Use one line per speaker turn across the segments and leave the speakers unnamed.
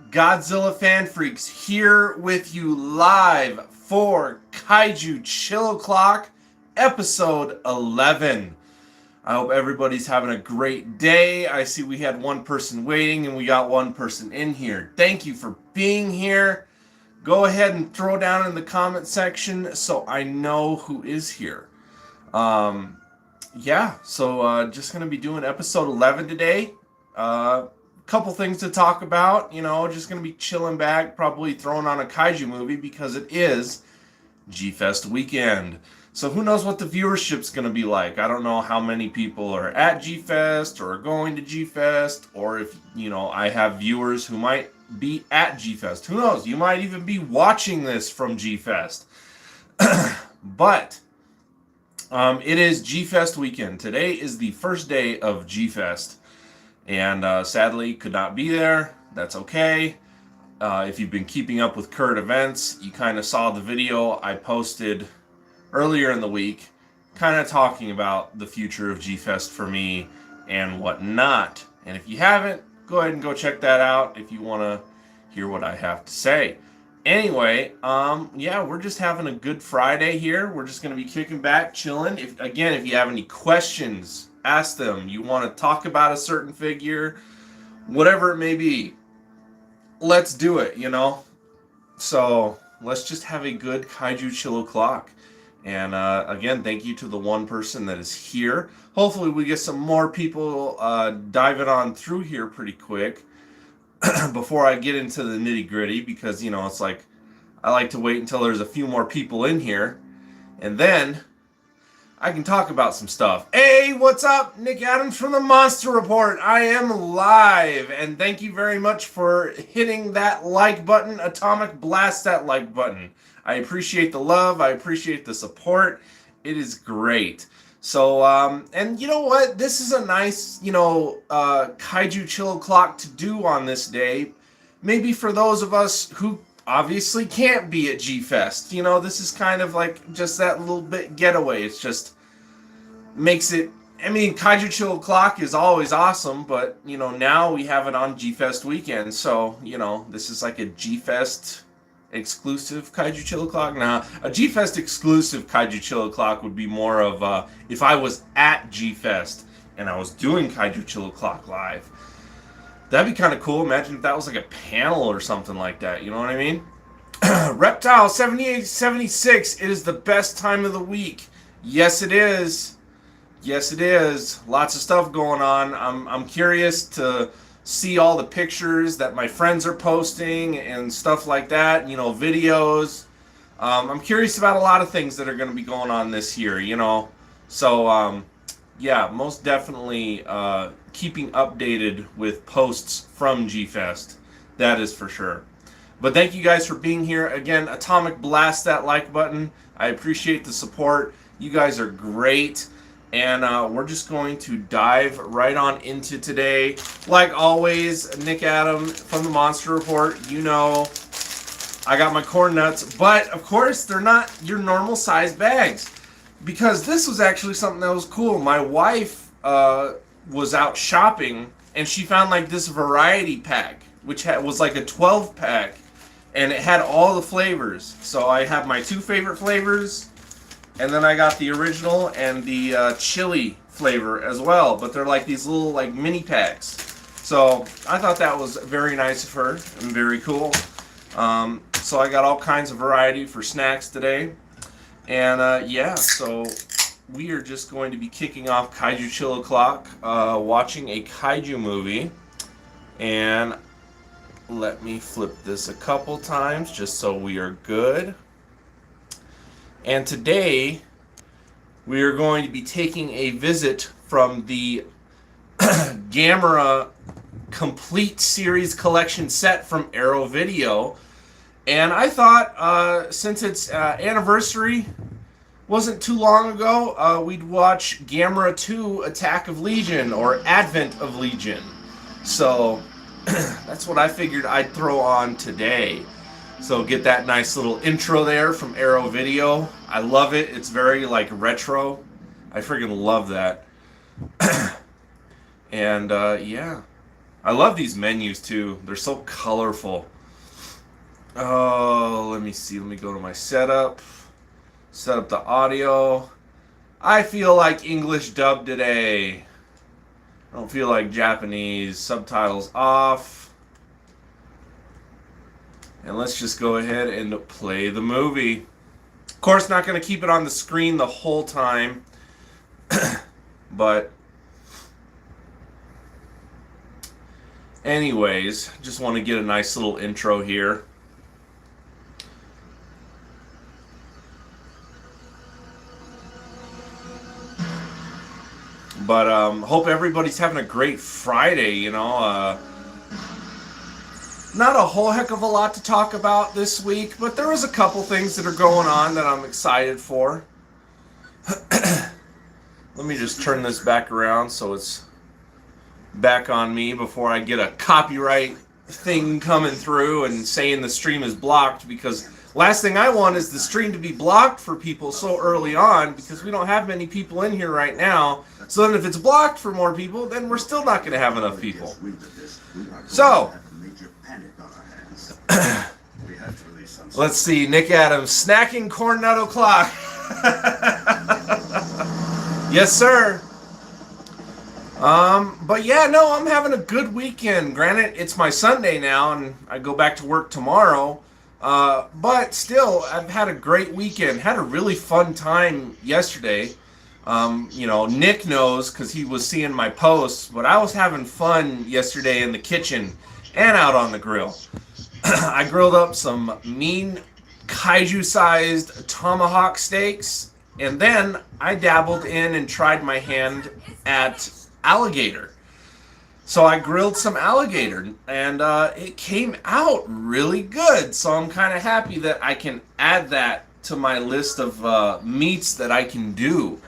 Godzilla fan freaks here with you live for Kaiju Chill O'Clock, episode 11. I hope everybody's having a great day. I see we had one person waiting and we got one person in here. Thank you for being here. Go ahead and throw down in the comment section so I know who is here. Just going to be doing episode 11 today. Couple things to talk about, just going to be chilling back, probably throwing on a kaiju movie because it is GFest weekend. So who knows what the viewership's going to be like. I don't know how many people are at GFest or are going to GFest, or if, I have viewers who might be at GFest. Who knows? You might even be watching this from GFest. But it is GFest weekend. Today is the first day of GFest. And sadly, could not be there. That's okay. If you've been keeping up with current events, you kind of saw the video I posted earlier in the week, kind of talking about the future of GFest for me and whatnot. And if you haven't, go ahead and go check that out if you want to hear what I have to say. Anyway, we're just having a good Friday here. We're just going to be kicking back, chilling. If you have any questions, ask them. You want to talk about a certain figure, whatever it may be, let's do it, So let's just have a good Kaiju Chill O'Clock. And again, thank you to the one person that is here. Hopefully we get some more people diving on through here pretty quick before I get into the nitty gritty, because, it's like I like to wait until there's a few more people in here, and then I can talk about some stuff. Hey, what's up? Nick Adams from the Monster Report. I am live, and thank you very much for hitting that like button. Atomic blast that like button. I appreciate the love. I appreciate the support. It is great. So, and you know what? This is a nice, Kaiju Chill O'Clock to do on this day. Maybe for those of us who obviously can't be at GFest. This is kind of like just that little bit getaway. It's just makes it, Kaiju Chill O'Clock is always awesome, but, now we have it on GFest weekend. So, this is like a GFest exclusive Kaiju Chill O'Clock. Now, a GFest exclusive Kaiju Chill O'Clock would be more of if I was at GFest and I was doing Kaiju Chill O'Clock live. That'd be kind of cool. Imagine if that was like a panel or something like that. You know what I mean? Reptile 7876. It is the best time of the week. Yes, it is. Yes, it is. Lots of stuff going on. I'm curious to see all the pictures that my friends are posting and stuff like that. Videos. I'm curious about a lot of things that are going to be going on this year. So most definitely keeping updated with posts from GFest. That is for sure. But thank you guys for being here. Again, Atomic blast that like button. I appreciate the support. You guys are great. And we're just going to dive right on into today. Like always, Nick Adam from the Monster Report. I got my corn nuts. But, of course, they're not your normal size bags. Because this was actually something that was cool. My wife was out shopping, and she found like this variety pack, which was like a 12-pack, and it had all the flavors. So I have my two favorite flavors, and then I got the original and the chili flavor as well. But they're like these little like mini packs. So I thought that was very nice of her and very cool. So I got all kinds of variety for snacks today. And so we are just going to be kicking off Kaiju Chill O'Clock, watching a kaiju movie. And let me flip this a couple times just so we are good. And today we are going to be taking a visit from the Gamera Complete Series Collection set from Arrow Video. And I thought, since its anniversary wasn't too long ago, we'd watch Gamera 2 Attack of Legion, or Advent of Legion. So, that's what I figured I'd throw on today. So get that nice little intro there from Arrow Video. I love it. It's very, retro. I freaking love that. And, I love these menus too. They're so colorful. Oh, let me see. Let me go to my setup. Set up the audio. I feel like English dub today. I don't feel like Japanese. Subtitles off. And let's just go ahead and play the movie. Of course, not going to keep it on the screen the whole time. But anyways, just want to get a nice little intro here. But hope everybody's having a great Friday, you know. Not a whole heck of a lot to talk about this week, but there was a couple things that are going on that I'm excited for. Let me just turn this back around so it's back on me before I get a copyright thing coming through and saying the stream is blocked, because last thing I want is the stream to be blocked for people so early on, because we don't have many people in here right now. So then if it's blocked for more people, then we're still not going to have enough people. So, let's see, Nick Adams, snacking corn nut o'clock. Yes, sir. But yeah, no, I'm having a good weekend. Granted, it's my Sunday now, and I go back to work tomorrow. But still, I've had a great weekend. Had a really fun time yesterday. You know, Nick knows because he was seeing my posts, but I was having fun yesterday in the kitchen and out on the grill. I grilled up some mean kaiju-sized tomahawk steaks, and then I dabbled in and tried my hand at alligator. So I grilled some alligator, and it came out really good. So I'm kind of happy that I can add that to my list of meats that I can do.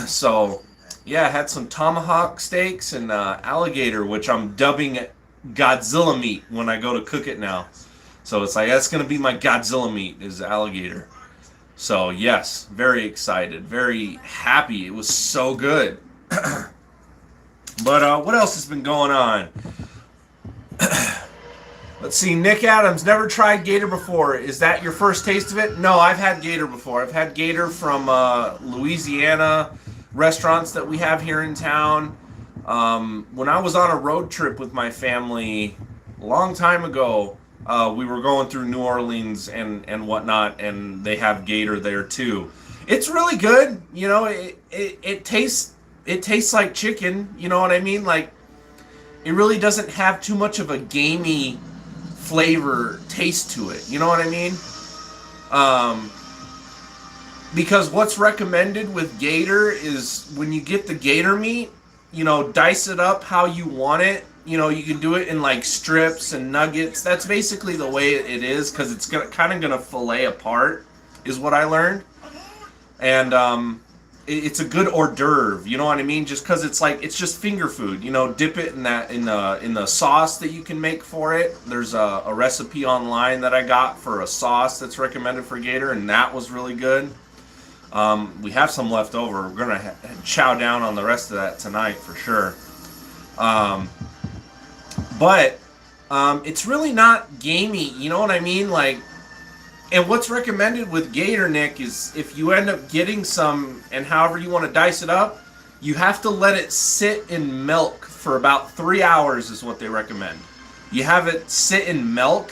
So, yeah, I had some tomahawk steaks and alligator, which I'm dubbing Godzilla meat when I go to cook it now. So it's like, that's going to be my Godzilla meat, is alligator. So, yes, very excited, very happy. It was so good. But what else has been going on? Let's see, Nick Adams, never tried gator before. Is that your first taste of it? No, I've had gator before. I've had gator from Louisiana restaurants that we have here in town. When I was on a road trip with my family a long time ago, we were going through New Orleans and whatnot, and they have gator there too. It's really good. You know, it tastes like chicken. You know what I mean? Like, it really doesn't have too much of a gamey flavor taste to it. You know what I mean? Because what's recommended with gator is when you get the gator meat, you know, dice it up how you want it. You know, you can do it in like strips and nuggets. That's basically the way it is, because it's kind of going to fillet apart, is what I learned. And it's a good hors d'oeuvre, you know what I mean? Just because it's like, it's just finger food, you know. Dip it in the sauce that you can make for it. There's a recipe online that I got for a sauce that's recommended for gator, and that was really good. We have some left over. We're gonna chow down on the rest of that tonight for sure. But it's really not gamey, you know what I mean? Like, and what's recommended with gator, Nick, is if you end up getting some, and however you want to dice it up, you have to let it sit in milk for about 3 hours is what they recommend. You have it sit in milk,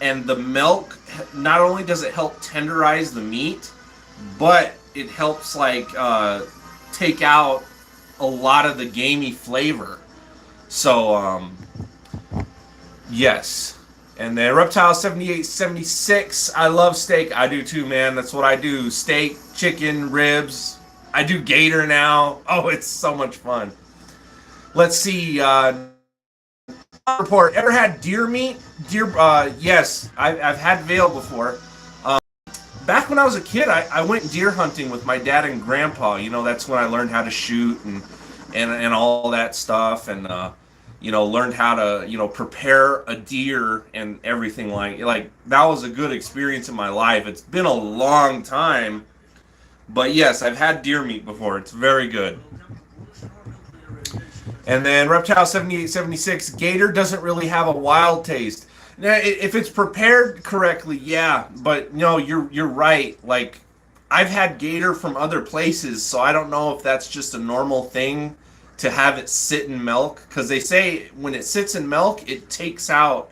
and the milk, not only does it help tenderize the meat, but it helps like take out a lot of the gamey flavor. So, yes. And then Reptile 7876, I love steak. I do too, man. That's what I do. Steak, chicken, ribs. I do gator now. Oh, it's so much fun. Let's see. Report. Ever had deer meat? Deer. Yes, I've had veal before. Back when I was a kid, I went deer hunting with my dad and grandpa. You know, that's when I learned how to shoot and all that stuff, and you know, learned how to, you know, prepare a deer and everything. Like that was a good experience in my life. It's been a long time, but yes, I've had deer meat before. It's very good. And then Reptile 7876, Gator doesn't really have a wild taste. Now, if it's prepared correctly, yeah, but no, you're right. Like, I've had gator from other places, so I don't know if that's just a normal thing to have it sit in milk, because they say when it sits in milk, it takes out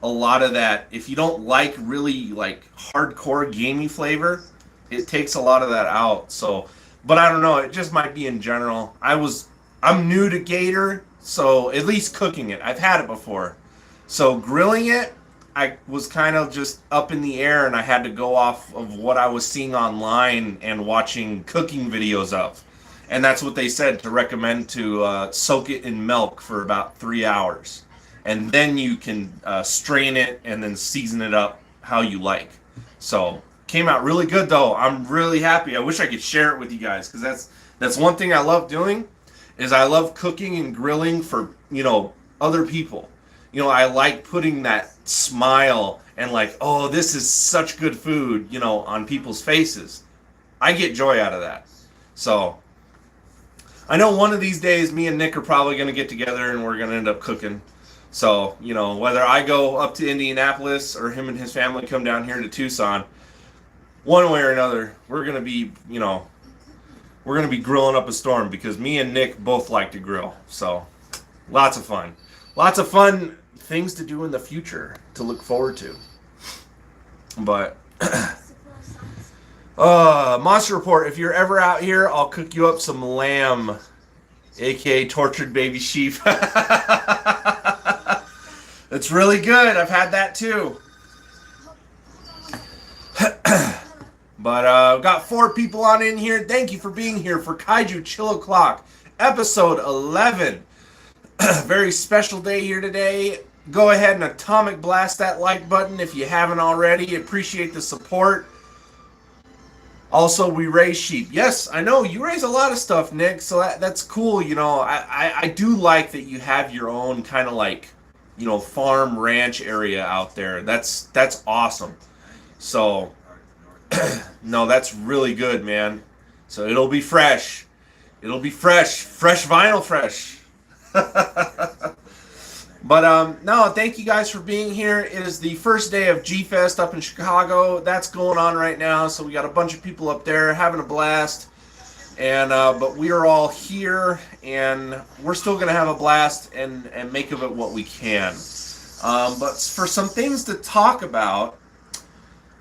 a lot of that. If you don't like really like hardcore gamey flavor, it takes a lot of that out. So, but I don't know. It just might be in general. I'm new to gator, so at least cooking it. I've had it before. So grilling it, I was kind of just up in the air, and I had to go off of what I was seeing online and watching cooking videos of. And that's what they said to recommend, to soak it in milk for about 3 hours. And then you can strain it and then season it up how you like. So came out really good though. I'm really happy. I wish I could share it with you guys, because that's one thing I love doing, is I love cooking and grilling for, other people. I like putting that smile and like, oh, this is such good food, on people's faces. I get joy out of that. So I know one of these days me and Nick are probably going to get together and we're going to end up cooking. So, whether I go up to Indianapolis or him and his family come down here to Tucson, one way or another, we're going to be, we're going to be grilling up a storm, because me and Nick both like to grill. So lots of fun. Lots of fun things to do in the future to look forward to. But Monster Report, if you're ever out here, I'll cook you up some lamb, aka tortured baby sheep. It's really good. I've had that too. But I've got 4 people on in here. Thank you for being here for Kaiju Chill O'Clock, episode 11. Very special day here today. Go ahead and atomic blast that like button if you haven't already. Appreciate the support. Also, we raise sheep. Yes, I know you raise a lot of stuff, Nick, so that's cool. I do like that you have your own kind of like, farm ranch area out there. That's awesome. So no, that's really good, man. So it'll be fresh. It'll be fresh vinyl fresh. But no, thank you guys for being here. It is the first day of GFest up in Chicago. That's going on right now, so we got a bunch of people up there having a blast. And but we are all here, and we're still gonna have a blast and make of it what we can. But for some things to talk about,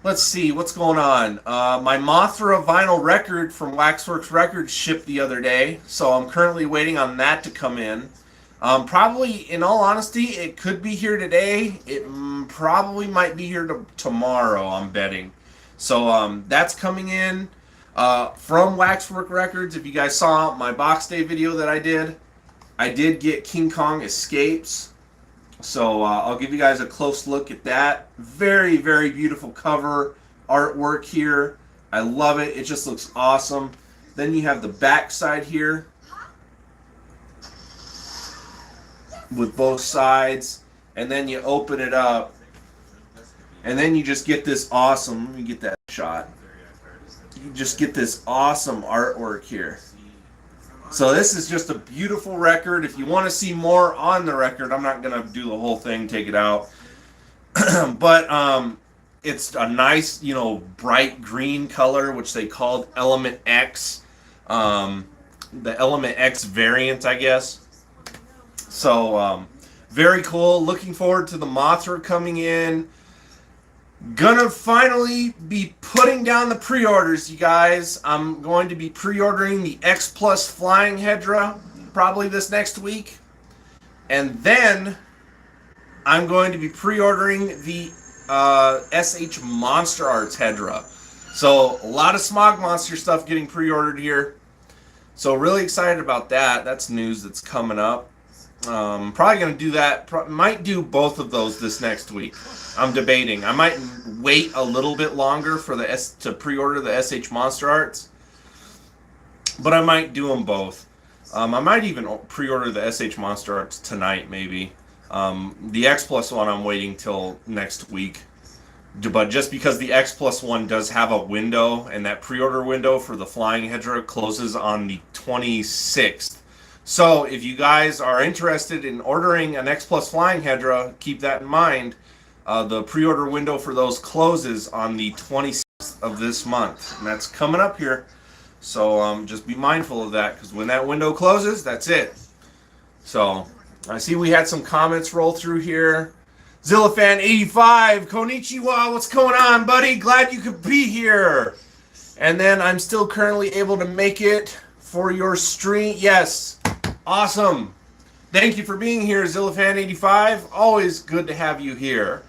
let's see what's going on. My Mothra vinyl record from Waxworks Records shipped the other day, so I'm currently waiting on that to come in. Probably, in all honesty, it could be here today. It probably might be here tomorrow, I'm betting. So that's coming in from Waxwork Records. If you guys saw my box day video that I did get King Kong Escapes. So I'll give you guys a close look at that. Very, very beautiful cover artwork here. I love it. It just looks awesome. Then you have the back side here with both sides. And then you open it up. And then you just get this awesome, let me get that shot. You just get this awesome artwork here. So this is just a beautiful record. If you want to see more on the record, I'm not going to do the whole thing, take it out. But it's a nice, bright green color, which they called Element X. The Element X variant, I guess. So very cool. Looking forward to the Mothra coming in. Gonna finally be putting down the pre-orders, you guys. I'm going to be pre-ordering the X Plus Flying Hedra probably this next week. And then I'm going to be pre-ordering the SH Monster Arts Hedra. So a lot of Smog Monster stuff getting pre-ordered here. So really excited about that. That's news that's coming up. Probably going to do that. Might do both of those this next week. I'm debating. I might wait a little bit longer for to pre-order the SH Monster Arts, but I might do them both. I might even pre-order the SH Monster Arts tonight, maybe. The X Plus one I'm waiting till next week, but just because the X Plus one does have a window, and that pre-order window for the Flying Hedra closes on the 26th. So if you guys are interested in ordering an X Plus Flying Hedra, keep that in mind. The pre-order window for those closes on the 26th of this month, and that's coming up here. So just be mindful of that, because when that window closes, that's it. So I see we had some comments roll through here. Zillafan85, Konnichiwa, what's going on, buddy? Glad you could be here. And then I'm still currently able to make it for your stream. Yes, awesome. Thank you for being here, Zillafan85. Always good to have you here.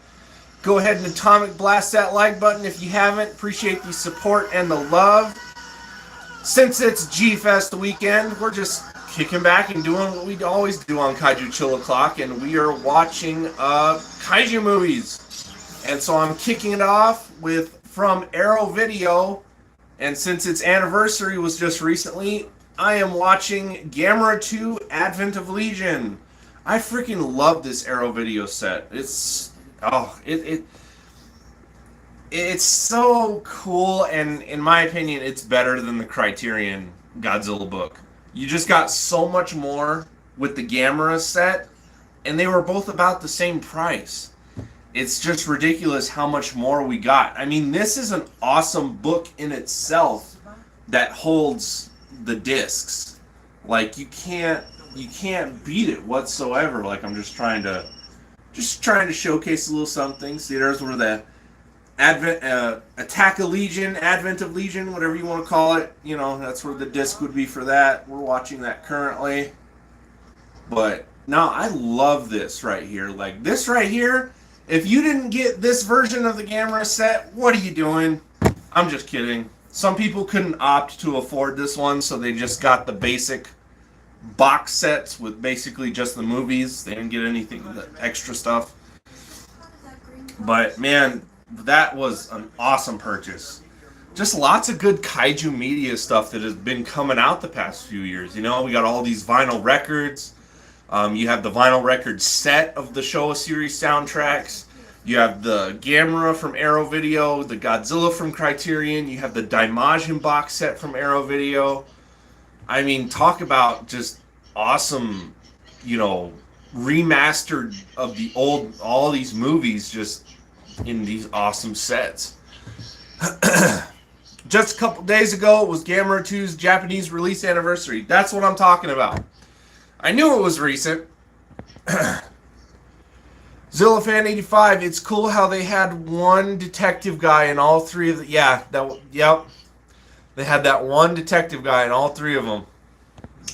Go ahead and atomic blast that like button if you haven't. Appreciate the support and the love. Since it's GFest weekend, we're just kicking back and doing what we always do on Kaiju Chill O'Clock, and we are watching Kaiju movies. And so I'm kicking it off with from Arrow Video, and since its anniversary was just recently, I am watching Gamera 2 Advent of Legion. I freaking love this Arrow Video set. It's it's so cool, and in my opinion, it's better than the Criterion Godzilla book. You just got so much more with the Gamera set, and they were both about the same price. It's just ridiculous how much more we got. I mean, this is an awesome book in itself that holds the discs. Like, you can't beat it whatsoever. Like, I'm just trying to showcase a little something. See, there's where the Attack of Legion, Advent of Legion, whatever you want to call it. You know, that's where the disc would be for that. We're watching that currently. But, no, I love this right here. Like, this right here, if you didn't get this version of the Gamera set, what are you doing? I'm just kidding. Some people couldn't opt to afford this one, so they just got the basic box sets with basically just the movies. They didn't get anything, the extra stuff. But, man, that was an awesome purchase. Just lots of good Kaiju media stuff that has been coming out the past few years. You know, we got all these vinyl records. You have the vinyl record set of the Showa series soundtracks. You have the Gamera from Arrow Video, the Godzilla from Criterion. You have the Daimajin box set from Arrow Video. I mean, talk about just awesome, you know, remastered of the old, all these movies just in these awesome sets. Just a couple days ago, it was Gamera 2's Japanese release anniversary. That's what I'm talking about. I knew it was recent. Zillafan85, it's cool how they had one detective guy in all three of the... Yeah, yep. They had that one detective guy in all three of them.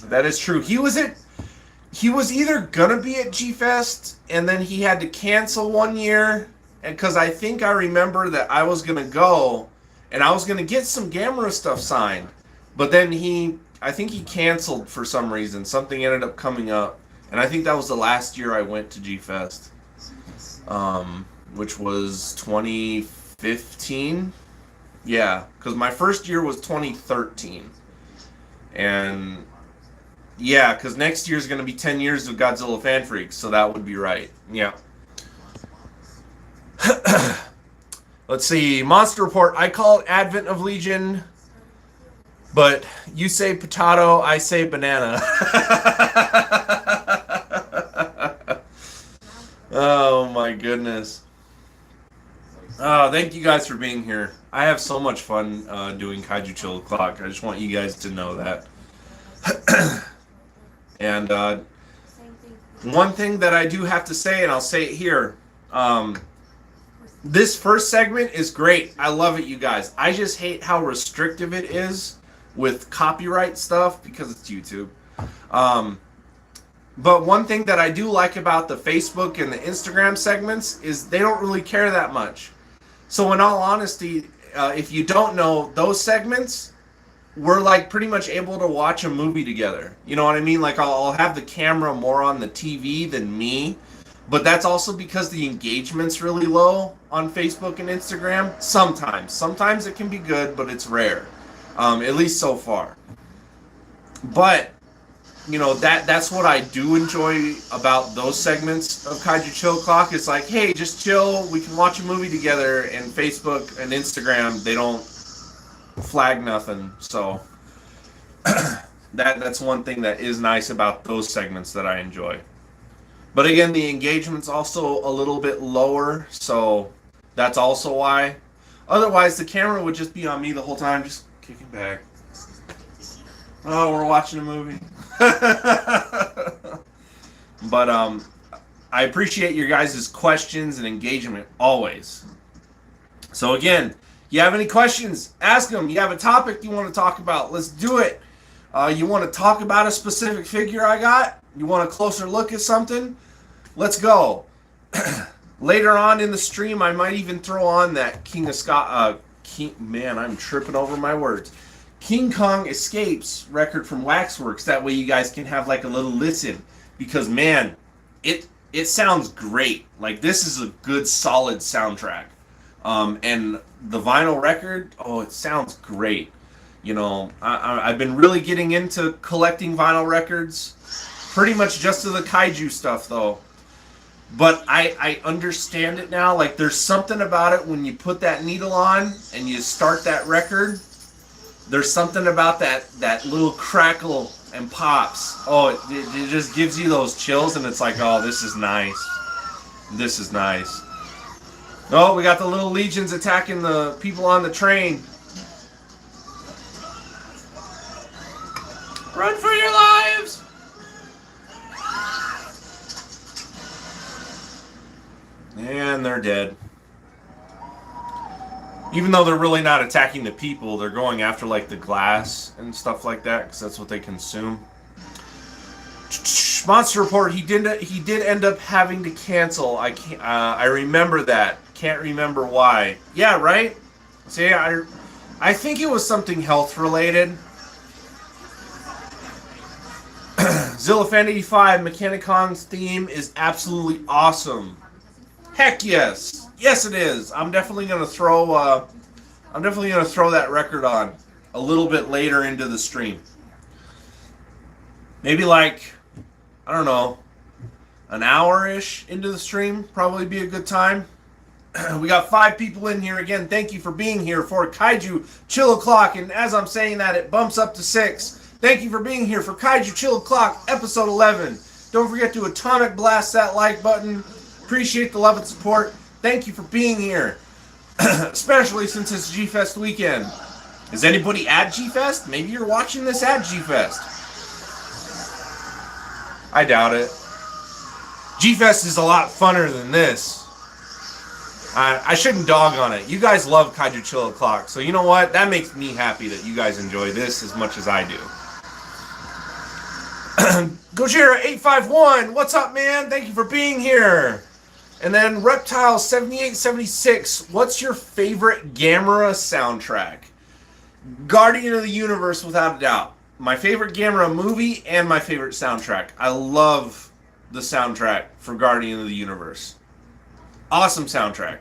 That is true. He was either going to be at GFest, and then he had to cancel one year, because I think I remember that I was going to go, and I was going to get some Gamera stuff signed. But then I think he canceled for some reason. Something ended up coming up. And I think that was the last year I went to GFest. Which was 2015. Yeah, because my first year was 2013. And yeah, because next year is going to be 10 years of Godzilla Fan Freaks, so that would be right. Yeah. Let's see. Monster Report. I call it Advent of Legion, but you say potato, I say banana. Oh my goodness. Thank you guys for being here. I have so much fun doing Kaiju Chill O'Clock. I just want you guys to know that. And one thing that I do have to say, and I'll say it here, this first segment is great. I love it, you guys. I just hate how restrictive it is with copyright stuff because it's YouTube. But one thing that I do like about the Facebook and the Instagram segments is they don't really care that much. So in all honesty, if you don't know, those segments, we're like pretty much able to watch a movie together. You know what I mean? Like I'll have the camera more on the TV than me. But that's also because the engagement's really low on Facebook and Instagram. Sometimes it can be good, but it's rare. At least so far. But you know, that's what I do enjoy about those segments of Kaiju Chill Clock. It's like, hey, just chill, we can watch a movie together, and Facebook and Instagram, they don't flag nothing. So That's one thing that is nice about those segments that I enjoy. But again, the engagement's also a little bit lower, so that's also why. Otherwise, the camera would just be on me the whole time, just kicking back. Oh, we're watching a movie. But I appreciate your guys' questions and engagement always. So again, you have any questions, ask them. You have a topic you want to talk about, let's do it. You want to talk about a specific figure I got? You want a closer look at something? Let's go. Later on in the stream, I might even throw on that King of Scott. Man, I'm tripping over my words. King Kong Escapes record from Waxworks. That way you guys can have like a little listen. Because man, it sounds great. Like this is a good solid soundtrack. And the vinyl record, oh, it sounds great. You know, I've been really getting into collecting vinyl records. Pretty much just to the kaiju stuff though. But I understand it now. Like there's something about it when you put that needle on and you start that record. There's something about that little crackle and pops. Oh, it just gives you those chills, and it's like, oh, this is nice. This is nice. Oh, we got the little legions attacking the people on the train. Run for your lives! And they're dead. Even though they're really not attacking the people, they're going after like the glass and stuff like that because that's what they consume. Monster Report. He did end up having to cancel. I remember that. Can't remember why. Yeah, right. So yeah, I think it was something health related. Zillafan85 Mechanicons theme is absolutely awesome. Heck yes. Yes, it is. I'm definitely gonna throw that record on a little bit later into the stream. Maybe like, I don't know, an hour-ish into the stream. Probably be a good time. We got 5 people in here again. Thank you for being here for Kaiju Chill O'Clock. And as I'm saying that, it bumps up to 6. Thank you for being here for Kaiju Chill O'Clock, episode 11. Don't forget to atomic blast that like button. Appreciate the love and support. Thank you for being here. Especially since it's GFest weekend. Is anybody at GFest? Maybe you're watching this at GFest. I doubt it. GFest is a lot funner than this. I shouldn't dog on it. You guys love Kaiju Chill O'Clock, so you know what? That makes me happy that you guys enjoy this as much as I do. Gojira851, what's up, man? Thank you for being here. And then Reptile 7876, what's your favorite Gamera soundtrack? Guardian of the Universe, without a doubt. My favorite Gamera movie and my favorite soundtrack. I love the soundtrack for Guardian of the Universe. Awesome soundtrack.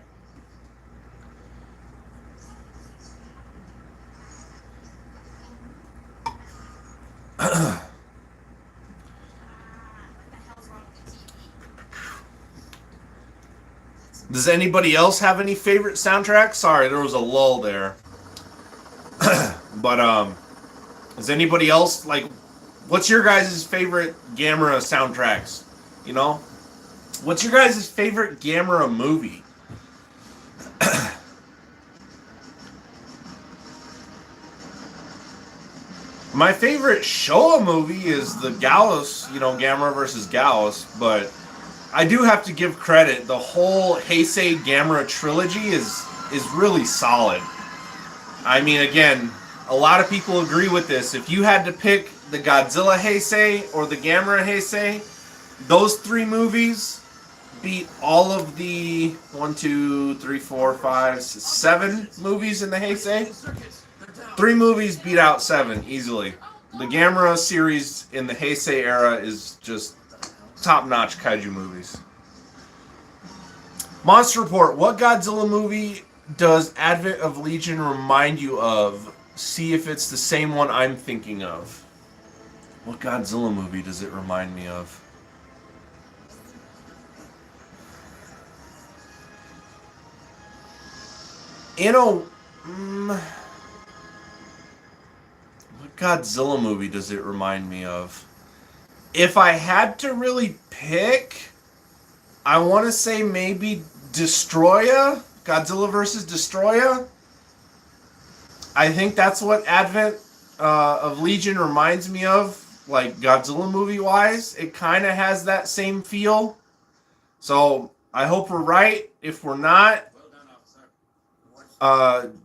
Does anybody else have any favorite soundtracks? Sorry, there was a lull there. But is anybody else like? What's your guys' favorite Gamera soundtracks? You know, what's your guys' favorite Gamera movie? My favorite Showa movie is the Gallus, you know, Gamera versus Gallus, but I do have to give credit. The whole Heisei Gamera trilogy is really solid. I mean, again, a lot of people agree with this. If you had to pick the Godzilla Heisei or the Gamera Heisei, those 3 movies beat all of the 1, 2, 3, 4, 5, 7 movies in the Heisei. 3 movies beat out 7 easily. The Gamera series in the Heisei era is just top-notch kaiju movies. Monster Report. What Godzilla movie does Advent of Legion remind you of? See if it's the same one I'm thinking of. What Godzilla movie does it remind me of? What Godzilla movie does it remind me of? If I had to really pick, I want to say maybe Destroya, Godzilla versus Destroya. I think that's what Advent of Legion reminds me of, like Godzilla movie-wise. It kind of has that same feel. So I hope we're right. If we're not,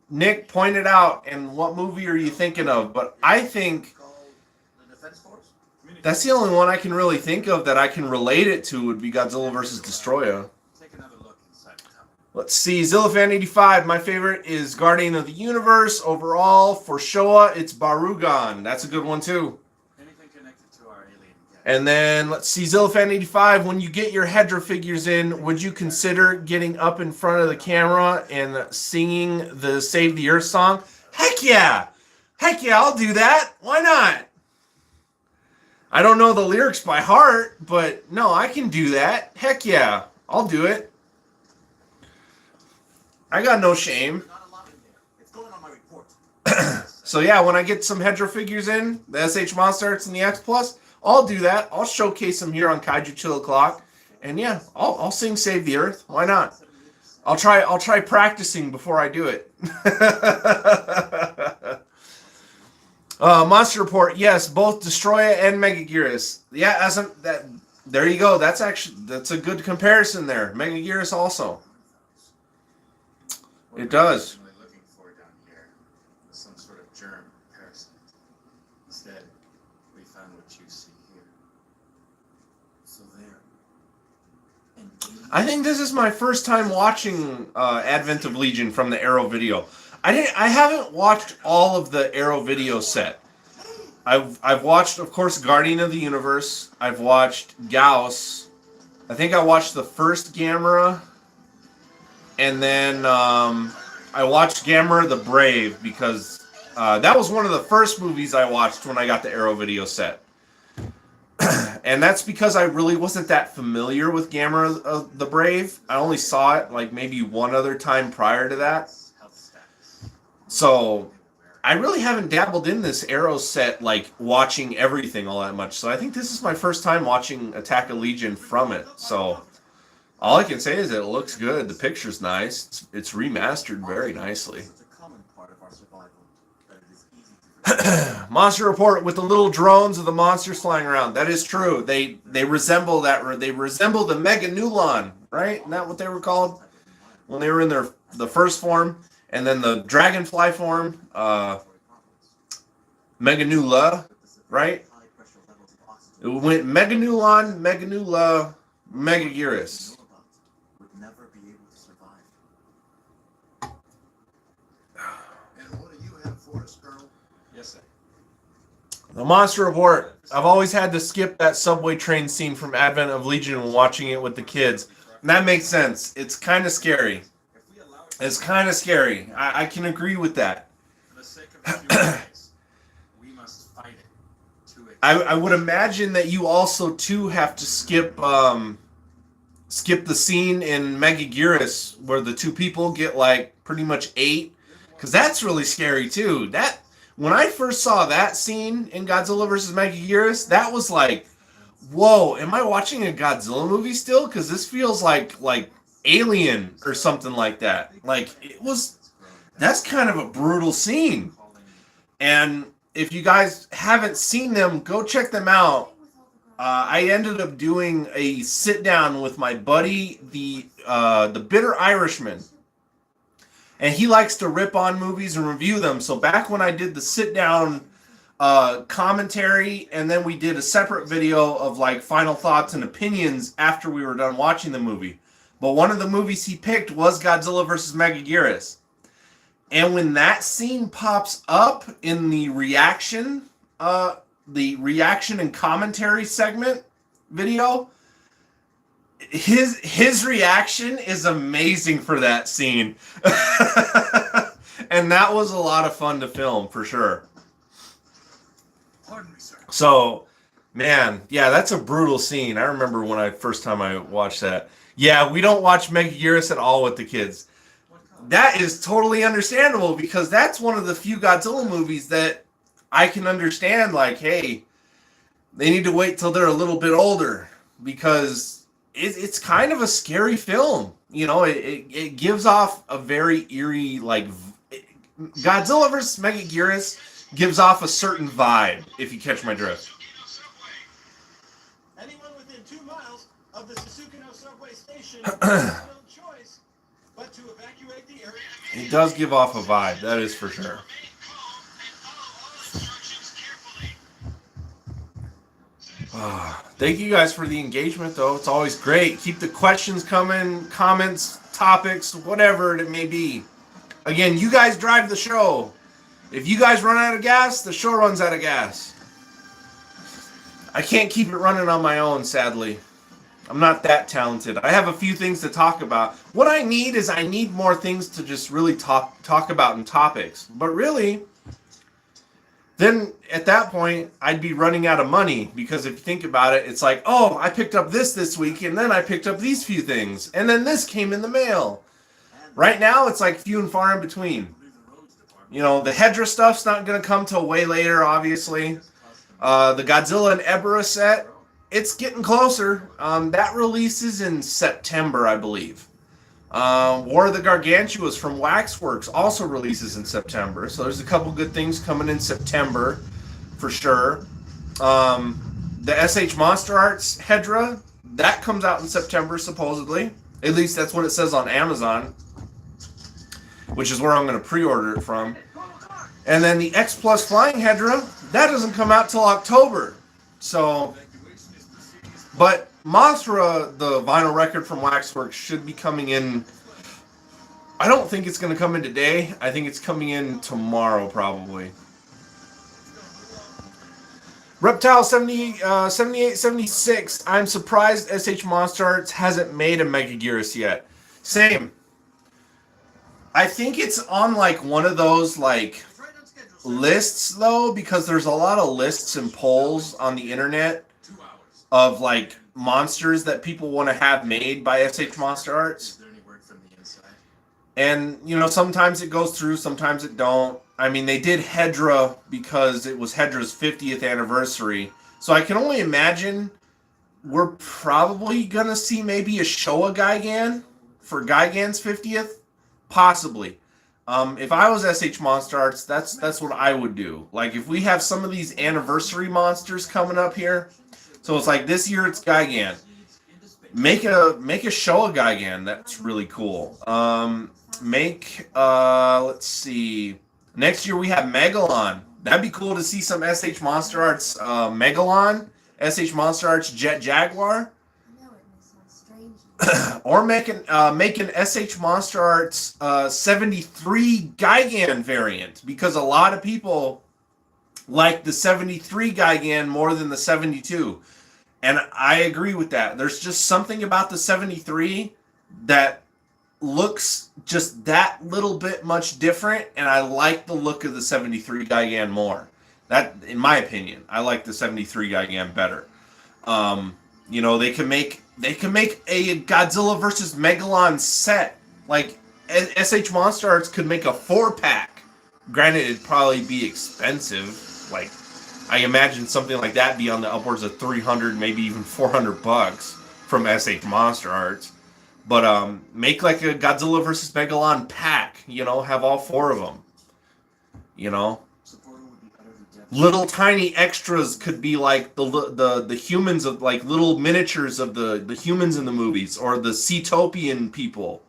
Nick, point it out. And what movie are you thinking of? But I think that's the only one I can really think of that I can relate it to would be Godzilla versus Destroya. Let's see, Zillifan85, my favorite is Guardian of the Universe. Overall, for Showa, it's Barugan. That's a good one, too. And then, let's see, Zillifan85, when you get your Hedra figures in, would you consider getting up in front of the camera and singing the Save the Earth song? Heck yeah! Heck yeah, I'll do that. Why not? I don't know the lyrics by heart, but no, I can do that. Heck yeah, I'll do it. I got no shame. So yeah, when I get some Hedra figures in, the SH Monster Arts and the X Plus, I'll do that. I'll showcase them here on Kaiju Chill O'Clock, and yeah, I'll sing Save the Earth. Why not? I'll try practicing before I do it. Monster Report, yes, both Destroya and Megaguirus. Yeah, there you go. That's a good comparison there. Megaguirus also. It does.
Looking for down here was some sort of germ parasite. Instead, we found what you see here. So there.
I think this is my first time watching Advent of Legion from the Arrow video. I haven't watched all of the Arrow video set. I've watched, of course, Guardian of the Universe. I've watched Gauss. I think I watched the first Gamera. And then I watched Gamera the Brave because that was one of the first movies I watched when I got the Arrow video set. And that's because I really wasn't that familiar with Gamera the Brave. I only saw it like maybe one other time prior to that. So I really haven't dabbled in this Arrow set, like watching everything all that much. So I think this is my first time watching Attack of Legion from it. So all I can say is that it looks good. The picture's nice. It's remastered very nicely. Monster Report with the little drones of the monsters flying around. That is true. They resemble that. They resemble the Mega Nulon, right? Isn't that what they were called when they were in the first form? And then the Dragonfly form, Mega Nula, right? It went Mega Nulon, Mega Nula, Megaguirus. The Monster Report. I've always had to skip that subway train scene from Advent of Legion when watching it with the kids. And that makes sense. It's kind of scary. It's kind of scary. I can agree with that. I would imagine that you also, too, have to skip the scene in Megaguirus where the two people get, like, pretty much ate. Because that's really scary, too. When I first saw that scene in Godzilla vs. Megaguirus, that was like, whoa, am I watching a Godzilla movie still? Because this feels like Alien or something like that. Like, that's kind of a brutal scene. And if you guys haven't seen them, go check them out. I ended up doing a sit down with my buddy, the Bitter Irishman. And he likes to rip on movies and review them. So back when I did the sit-down commentary, and then we did a separate video of like final thoughts and opinions after we were done watching the movie. But one of the movies he picked was Godzilla vs. Megaguirus. And when that scene pops up in the reaction and commentary segment video, his reaction is amazing for that scene. And that was a lot of fun to film, for sure. So, man, yeah, that's a brutal scene. I remember when first time I watched that. Yeah, we don't watch Megaguirus at all with the kids. That is totally understandable because that's one of the few Godzilla movies that I can understand, like, hey, they need to wait till they're a little bit older because it's kind of a scary film. You know, it gives off a very eerie, like, Godzilla vs. Megaguirus gives off a certain vibe, if you catch my drift.
Anyone within 2 miles of the Susukino subway station has no choice but to evacuate the area.
It does give off a vibe, that is for sure. Thank you guys for the engagement, though. It's always great. Keep the questions coming, comments, topics, whatever it may be. Again, you guys drive the show. If you guys run out of gas, the show runs out of gas. I can't keep it running on my own, sadly. I'm not that talented. I have a few things to talk about. What I need is I need more things to just really talk about in topics. But really, then at that point, I'd be running out of money. Because if you think about it, it's like, oh, I picked up this week, and then I picked up these few things. And then this came in the mail. Right now, it's like few and far in between. You know, the Hedra stuff's not going to come till way later, obviously. The Godzilla and Ebra set, it's getting closer. That releases in September, I believe. War of the Gargantuas from Waxworks also releases in September. So there's a couple good things coming in September, for sure. The SH Monster Arts Hedra, that comes out in September, supposedly. At least that's what it says on Amazon, which is where I'm going to pre-order it from. And then the X Plus Flying Hedra, that doesn't come out till October. So, but Mothra, the vinyl record from Waxworks, should be coming in. I don't think it's going to come in today. I think it's coming in tomorrow, probably. Reptile 7876. I'm surprised SH Monster Arts hasn't made a Megaguirus yet. Same. I think it's on like one of those like lists though, because there's a lot of lists and polls on the internet of like monsters that people want to have made by SH Monster Arts. And you know, sometimes it goes through, sometimes it don't. I mean, they did Hedra because it was Hedra's 50th anniversary. So I can only imagine we're probably gonna see maybe a Showa Gigan for Gigan's 50th. Possibly. If I was SH Monster Arts, that's what I would do. Like, if we have some of these anniversary monsters coming up here, so it's like this year it's Gigan. Make a Showa Gigan. That's really cool. Let's see. Next year we have Megalon. That'd be cool to see some SH Monster Arts Megalon, SH Monster Arts Jet Jaguar. Or make an SH Monster Arts 73 Gigan variant, because a lot of people like the 73 Gigan more than the 72. And I agree with that. There's just something about the 73 that looks just that little bit much different, and I like the look of the 73 Gigan more. That, in my opinion, I like the 73 Gigan better. You know, they can make a Godzilla versus Megalon set. Like, SH Monster Arts could make a 4-pack. Granted, it'd probably be expensive. Like, I imagine something like that be on the upwards of $300, maybe even $400 from SH Monster Arts. But make like a Godzilla versus Megalon pack. You know, have all 4 of them. You know. Little tiny extras could be like the humans of, like, little miniatures of the humans in the movies, or the Seatopian people,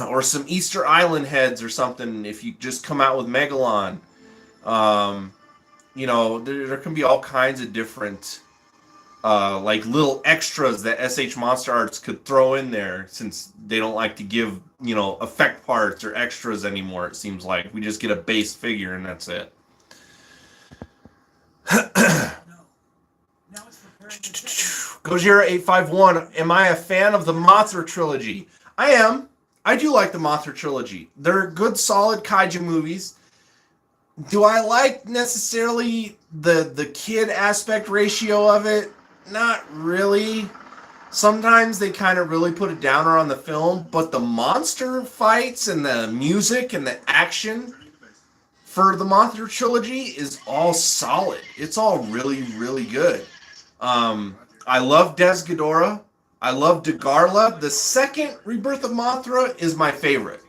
or some Easter Island heads or something. If you just come out with Megalon, you know, there can be all kinds of different like little extras that SH Monster Arts could throw in there, since they don't like to give, you know, effect parts or extras anymore. It seems like we just get a base figure and that's it. Gojira851, am I a fan of the Mothra Trilogy? I am. I do like the Mothra Trilogy. They're good, solid kaiju movies. Do I like necessarily the kid aspect ratio of it? Not really. Sometimes they kind of really put a downer on the film, but the monster fights and the music and the action for the Mothra Trilogy is all solid. It's all really, really good. I love Ghidorah. I love Ghidorah. The second Rebirth of Mothra is my favorite.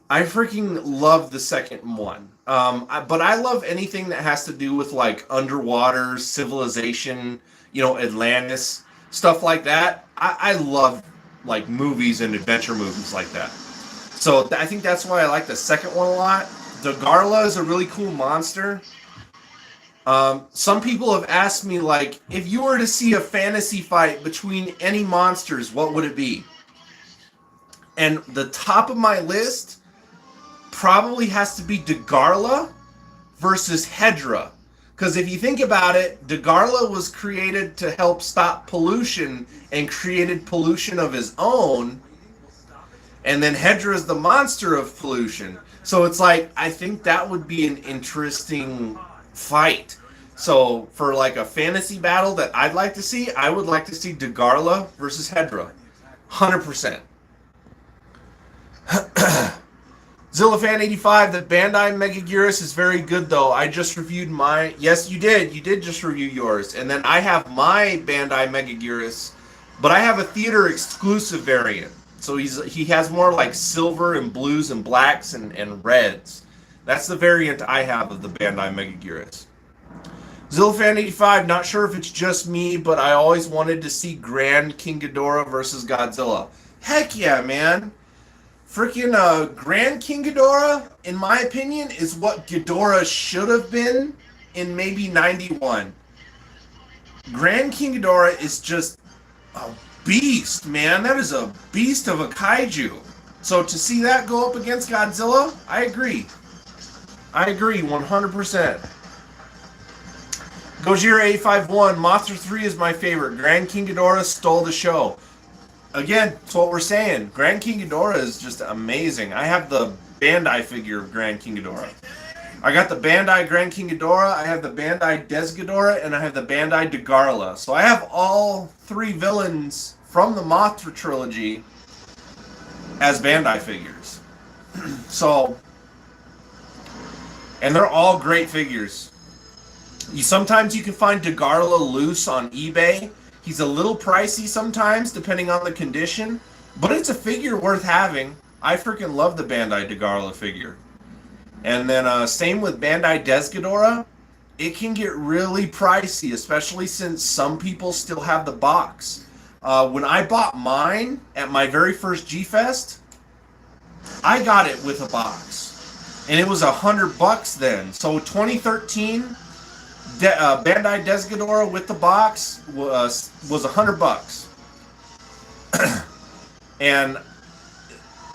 I freaking love the second one. But I love anything that has to do with like underwater civilization, Atlantis, stuff like that. I love like movies and adventure movies like that. So I think that's why I like the second one a lot. Ghidorah is a really cool monster. Some people have asked me, like, if you were to see a fantasy fight between any monsters, what would it be? And the top of my list probably has to be Ghidorah versus Hydra. Because if you think about it, Ghidorah was created to help stop pollution and created pollution of his own. And then Hydra is the monster of pollution. So it's like, I think that would be an interesting fight. So for like a fantasy battle that I'd like to see, I would like to see Ghidorah versus Hydra. 100%. Zillafan85, the Bandai Megaguirus is very good though. I just reviewed my... Yes, you did. You did just review yours. And then I have my Bandai Megaguirus, but I have a theater exclusive variant. So he has more like silver and blues and blacks and reds. That's the variant I have of the Bandai Megaguirus. Zillafan85, not sure if it's just me, but I always wanted to see Grand King Ghidorah versus Godzilla. Heck yeah, man. Freaking Grand King Ghidorah, in my opinion, is what Ghidorah should have been in maybe 91. Grand King Ghidorah is just a beast, man. That is a beast of a kaiju. So to see that go up against Godzilla, I agree. I agree 100%. Gojira851, Mothra 3 is my favorite. Grand King Ghidorah stole the show. Again, that's what we're saying. Grand King Ghidorah is just amazing. I have the Bandai figure of Grand King Ghidorah. I got the Bandai Grand King Ghidorah, I have the Bandai Des Ghidorah, and I have the Bandai Ghidorah. So I have all three villains from the Mothra Trilogy as Bandai figures. So, and they're all great figures. Sometimes you can find Ghidorah loose on eBay. He's a little pricey sometimes, depending on the condition, but it's a figure worth having. I freaking love the Bandai Ghidorah figure. And then same with Bandai Des Ghidorah. It can get really pricey, especially since some people still have the box. When I bought mine at my very first GFest, I got it with a box, and it was $100 then. So 2013. Bandai Des Ghidorah with the box was $100, and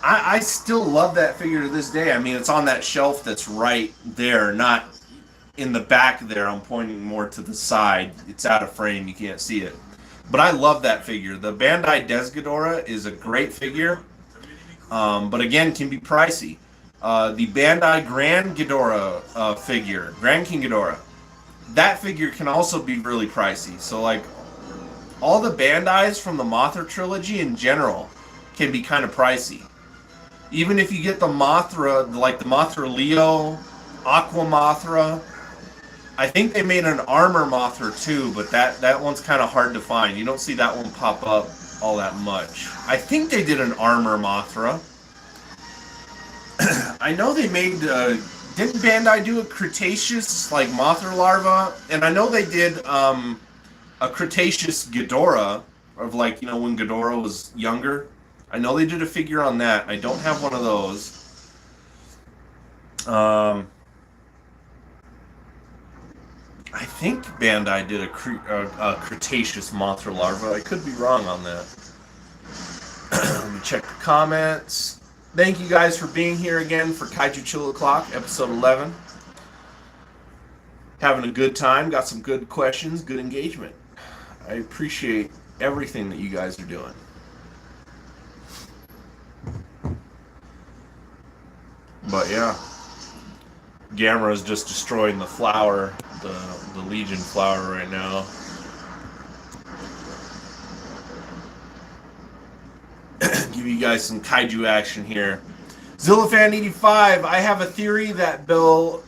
I still love that figure to this day. I mean, it's on that shelf that's right there, not in the back there. I'm pointing more to the side. It's out of frame, you can't see it. But I love that figure. The Bandai Des Ghidorah is a great figure, but again, can be pricey. The Bandai Grand Ghidorah figure, Grand King Ghidorah, that figure can also be really pricey. So like all the Bandais from the Mothra Trilogy in general can be kind of pricey. Even if you get the Mothra, like the Mothra Leo, Aqua Mothra. I think they made an Armor Mothra too, but that one's kind of hard to find. You don't see that one pop up all that much. I think they did an Armor Mothra. I know they made... didn't Bandai do a Cretaceous, like, Mothra larva? And I know they did a Cretaceous Ghidorah, of, like, when Ghidorah was younger. I know they did a figure on that. I don't have one of those. I think Bandai did a Cretaceous Mothra larva. I could be wrong on that. Let me check the comments. Thank you guys for being here again for Kaiju Chill O'Clock, episode 11. Having a good time, got some good questions, good engagement. I appreciate everything that you guys are doing. But yeah, Gamera's just destroying the flower, the Legion flower right now. Give you guys some kaiju action here. Zillafan85, I have a theory that Bill...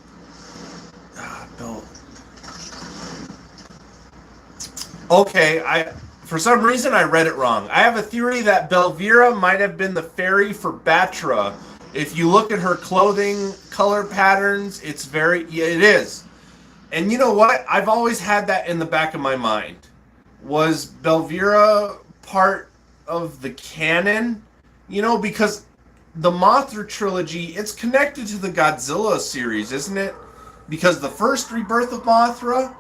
Okay, for some reason I read it wrong. I have a theory that Belvira might have been the fairy for Batra. If you look at her clothing color patterns, it's very... Yeah, it is. And you know what? I've always had that in the back of my mind. Was Belvira part of the canon? You know, because the Mothra Trilogy, it's connected to the Godzilla series, isn't it? Because the first Rebirth of Mothra,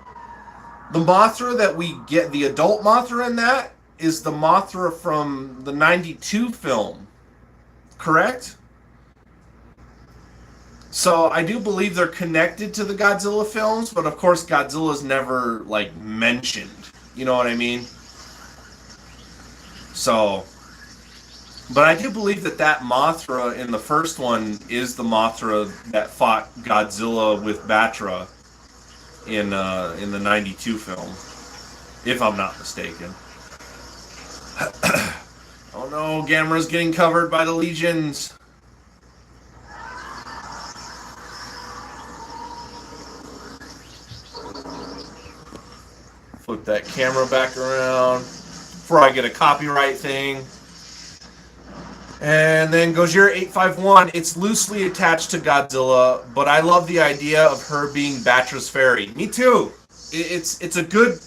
the Mothra that we get, the adult Mothra in that, is the Mothra from the 92 film. Correct? So I do believe they're connected to the Godzilla films, but of course Godzilla's never, like, mentioned. You know what I mean? So, but I do believe that Mothra in the first one is the Mothra that fought Godzilla with Batra in the 92 film, if I'm not mistaken. Oh no, Gamera's getting covered by the legions. Flip that camera back around before I get a copyright thing. And then Gojira851, it's loosely attached to Godzilla, but I love the idea of her being Batra's fairy. Me too. It's a good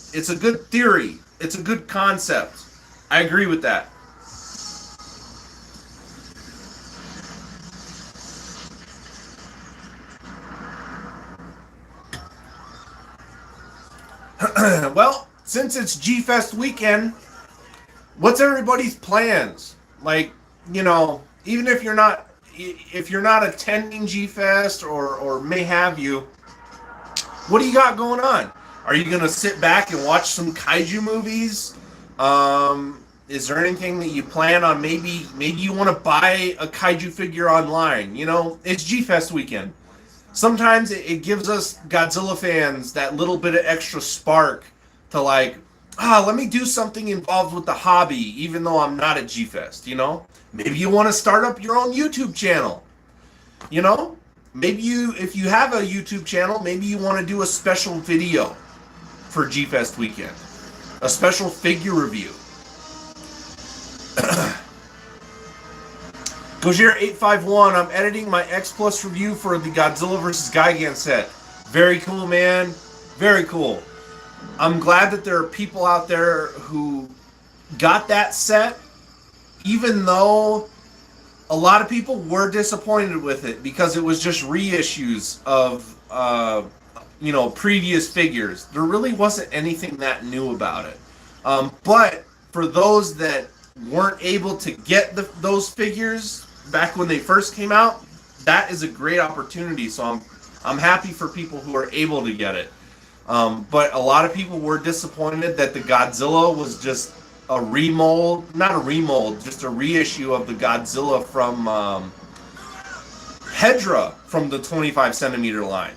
theory. It's a good concept. I agree with that. Well, since it's GFest weekend, what's everybody's plans? Like, you know, even if you're not attending GFest or may have you, what do you got going on? Are you gonna sit back and watch some kaiju movies? Is there anything that you plan on? Maybe you want to buy a kaiju figure online. You know, it's GFest weekend. Sometimes it gives us Godzilla fans that little bit of extra spark to, like, let me do something involved with the hobby, even though I'm not at GFest, you know? Maybe you want to start up your own YouTube channel, you know? Maybe if you have a YouTube channel, maybe you want to do a special video for GFest weekend. A special figure review. Gojira851, I'm editing my X Plus review for the Godzilla vs. Gigan set. Very cool, man. Very cool. I'm glad that there are people out there who got that set, even though a lot of people were disappointed with it because it was just reissues of, previous figures. There really wasn't anything that new about it. But for those that weren't able to get those figures back when they first came out, that is a great opportunity. So I'm happy for people who are able to get it. But a lot of people were disappointed that the Godzilla was just a remold, not a remold, just a reissue of the Godzilla from Hedra from the 25 centimeter line.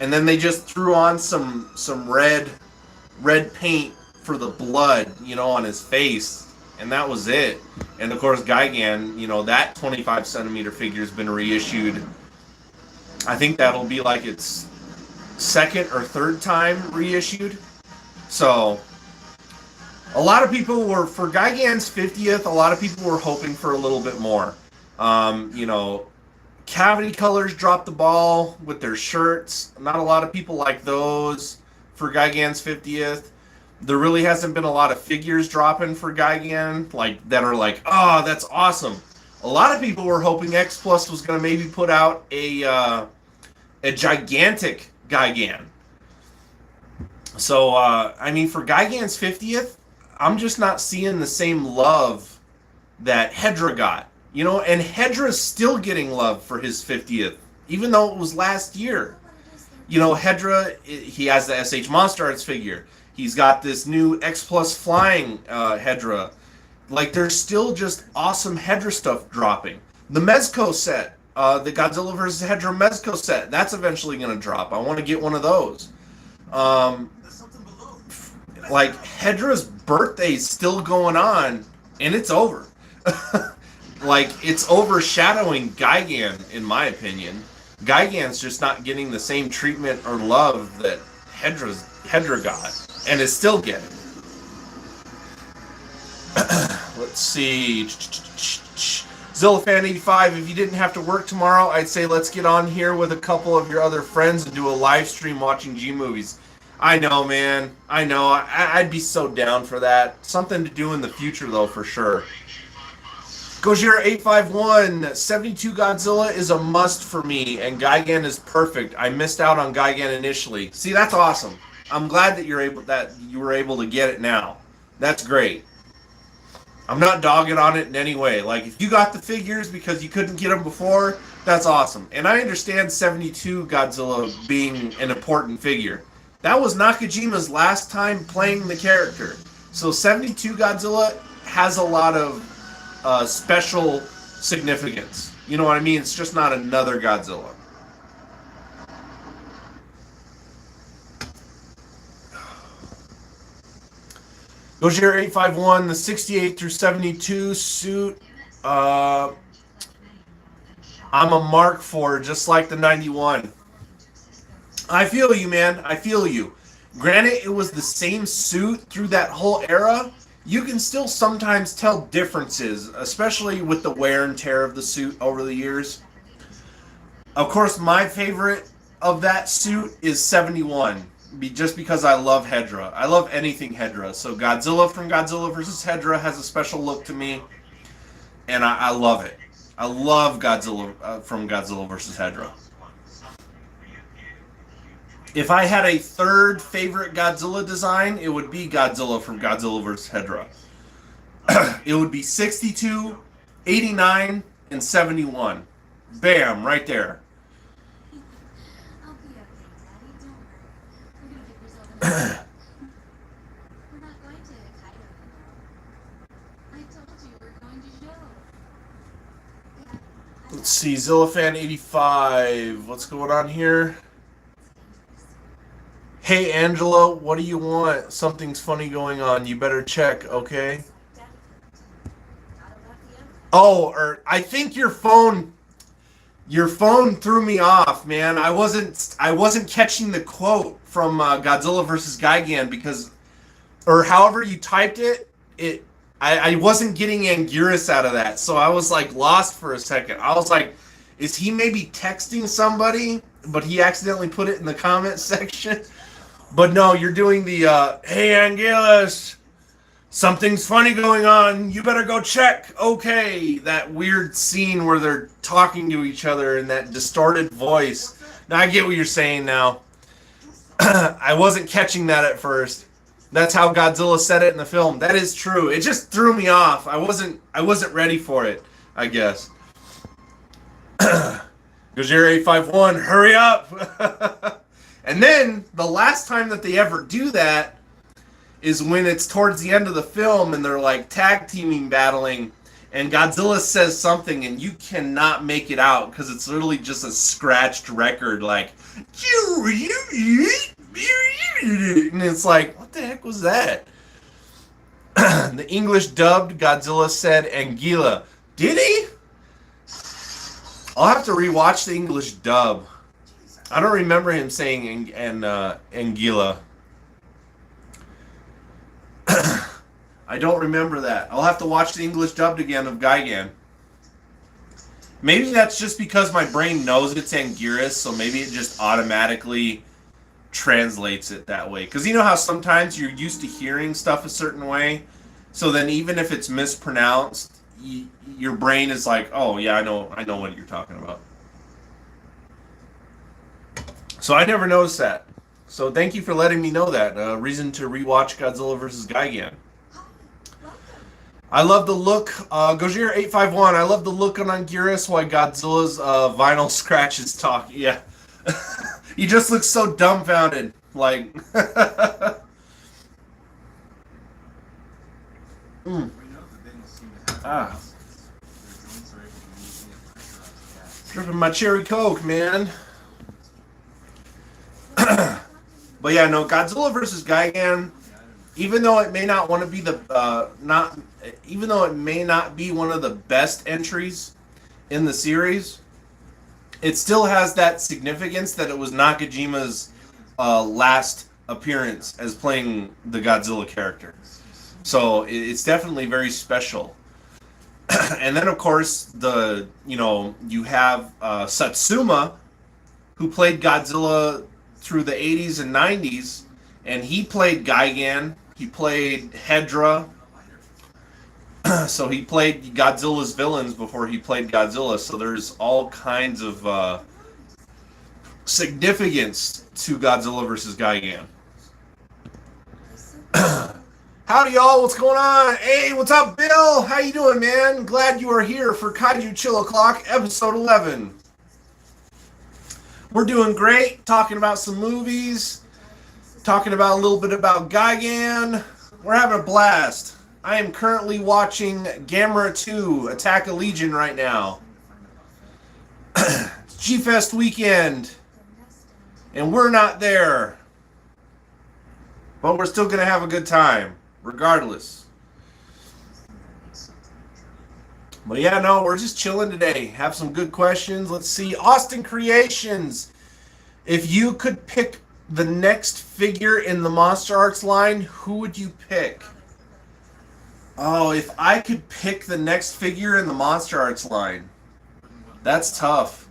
And then they just threw on some red paint for the blood, on his face. And that was it. And of course, Gigan, that 25 centimeter figure's been reissued. I think that'll be like its second or third time reissued. So, a lot of people were, for Gigan's 50th, a lot of people were hoping for a little bit more. Cavity Colors dropped the ball with their shirts. Not a lot of people like those for Gigan's 50th. There really hasn't been a lot of figures dropping for Gigan, that are like, oh, that's awesome. A lot of people were hoping X Plus was going to maybe put out a gigantic Gigan. So, for Gigan's 50th, I'm just not seeing the same love that Hedra got. And Hedra's still getting love for his 50th, even though it was last year. Hedra, he has the SH Monster Arts figure. He's got this new X Plus flying Hedra. There's still just awesome Hedra stuff dropping. The Mezco set, the Godzilla vs. Hedra Mezco set, that's eventually going to drop. I want to get one of those. Hedra's birthday's still going on, and it's over. like, it's overshadowing Gigan, in my opinion. Gigan's just not getting the same treatment or love that Hedra got, and is still getting. Let's see. Zillafan85, if you didn't have to work tomorrow, I'd say let's get on here with a couple of your other friends and do a live stream watching G-movies. I know, man. I know. I'd be so down for that. Something to do in the future, though, for sure. Gojira851, 72 Godzilla is a must for me, and Gigan is perfect. I missed out on Gigan initially. See, that's awesome. I'm glad that you were able to get it now. That's great. I'm not dogging on it in any way. Like, if you got the figures because you couldn't get them before, that's awesome. And I understand 72 Godzilla being an important figure. That was Nakajima's last time playing the character. So 72 Godzilla has a lot of special significance. You know what I mean? It's just not another Godzilla. Gojira851, the 68 through 72 suit, I'm a mark for, just like the 91. I feel you, man. I feel you. Granted, it was the same suit through that whole era. You can still sometimes tell differences, especially with the wear and tear of the suit over the years. Of course, my favorite of that suit is 71. Just because I love Hedra. I love anything Hedra. So Godzilla from Godzilla vs. Hedra has a special look to me. And I love it. I love Godzilla from Godzilla vs. Hedra. If I had a third favorite Godzilla design, it would be Godzilla from Godzilla vs. Hedra. It would be 62, 89, and 71. Bam, right there.
We're not going to Kaiju. I told you we're going to show.
Let's see, Zillafan85. What's going on here? Hey, Angela, what do you want? Something's funny going on. You better check, okay? Oh, or I think your phone threw me off, man. I wasn't catching the quote from Godzilla vs. Gigan because, or however you typed it, I wasn't getting Anguirus out of that, so I was like lost for a second. I was like, is he maybe texting somebody, but he accidentally put it in the comment section? But no, you're doing the hey Anguirus, something's funny going on. You better go check. Okay, that weird scene where they're talking to each other in that distorted voice. Now I get what you're saying now. I wasn't catching that at first. That's how Godzilla said it in the film. That is true. It just threw me off. I wasn't ready for it, I guess. Gojira851, hurry up! And then the last time that they ever do that is when it's towards the end of the film and they're like tag teaming battling and Godzilla says something and you cannot make it out because it's literally just a scratched record like and it's like, what the heck was that? The English dubbed Godzilla said Anguilla. Did he? I'll have to rewatch the English dub. I don't remember him saying Anguilla. I don't remember that. I'll have to watch the English dubbed again of Gigan. Maybe that's just because my brain knows it's Anguirus, so maybe it just automatically translates it that way. Because you know how sometimes you're used to hearing stuff a certain way, so then even if it's mispronounced, your brain is like, oh yeah, I know what you're talking about. So I never noticed that. So thank you for letting me know that. Reason to rewatch Godzilla vs. Gigan. I love the look. Gojira851, I love the look on Anguirus while Godzilla's vinyl scratches talk. Yeah. He just looks so dumbfounded. Like. Dripping my cherry Coke, man. But yeah, no, Godzilla vs. Gigan, even though it may not want to be even though it may not be one of the best entries in the series, it still has that significance that it was Nakajima's last appearance as playing the Godzilla character. So it's definitely very special. And then of course you have Satsuma, who played Godzilla through the 80s and 90s, and he played Gigan, he played Hedra. So he played Godzilla's villains before he played Godzilla. So there's all kinds of significance to Godzilla versus Gigan. Howdy, y'all. What's going on? Hey, what's up, Bill? How you doing, man? Glad you are here for Kaiju Chill O'Clock, episode 11. We're doing great, talking about some movies, talking about a little bit about Gigan. We're having a blast. I am currently watching Gamera 2, Attack of Legion right now. It's GFest weekend, and we're not there. But we're still going to have a good time, regardless. But yeah, no, we're just chilling today. Have some good questions. Let's see. Austin Creations. If you could pick the next figure in the Monster Arts line, who would you pick? Oh, if I could pick the next figure in the Monster Arts line. That's tough.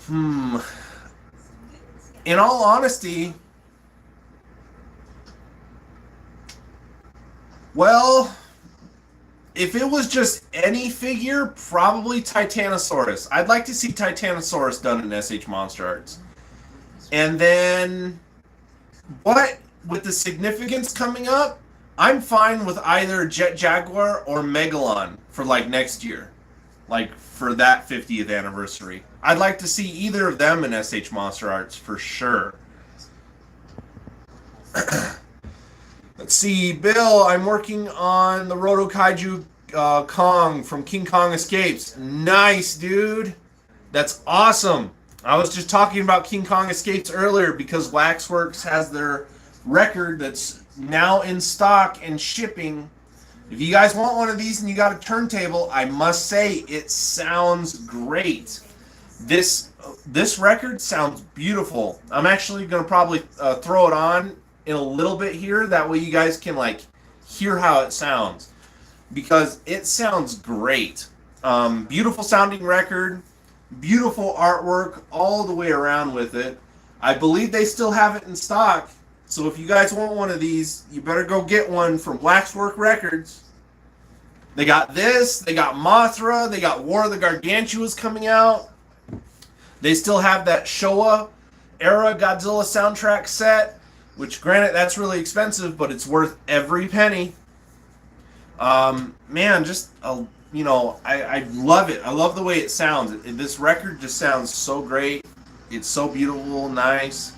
In all honesty, well, if it was just any figure, probably Titanosaurus. I'd like to see Titanosaurus done in SH Monster Arts. And then, what with the significance coming up, I'm fine with either Jet Jaguar or Megalon for like next year. Like for that 50th anniversary. I'd like to see either of them in SH Monster Arts for sure. Let's see, Bill, I'm working on the Roto Kaiju Kong from King Kong Escapes. Nice, dude. That's awesome. I was just talking about King Kong Escapes earlier because Waxworks has their record that's now in stock and shipping. If you guys want one of these and you got a turntable, I must say it sounds great. This record sounds beautiful. I'm actually going to probably throw it on in a little bit here. That way you guys can like hear how it sounds, because it sounds great. Beautiful sounding record, beautiful artwork all the way around with it. I believe they still have it in stock. So if you guys want one of these, you better go get one from Waxwork Records. They got this, they got Mothra, they got War of the Gargantuas coming out. They still have that Showa era Godzilla soundtrack set, which granted that's really expensive, but it's worth every penny. Man, just I love it. I love the way it sounds. This record just sounds so great. It's so beautiful, nice.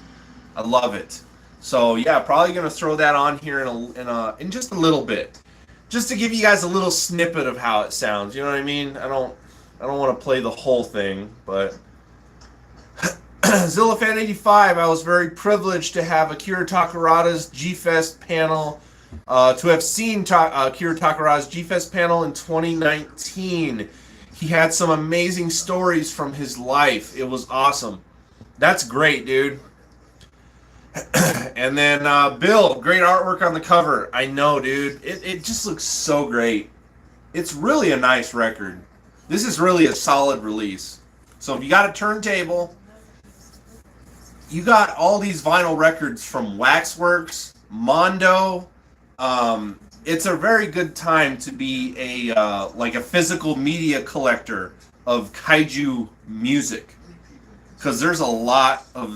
I love it. So yeah, probably gonna throw that on here in just a little bit, just to give you guys a little snippet of how it sounds. You know what I mean? I don't want to play the whole thing, but Zillafan85, I was very privileged to have Akira Takarada's GFest panel, to have seen Akira Takarada's GFest panel in 2019. He had some amazing stories from his life. It was awesome. That's great, dude. And then Bill, great artwork on the cover. I know, dude. It just looks so great. It's really a nice record. This is really a solid release. So if you got a turntable, you got all these vinyl records from Waxworks, Mondo. It's a very good time to be a physical media collector of kaiju music, because there's a lot of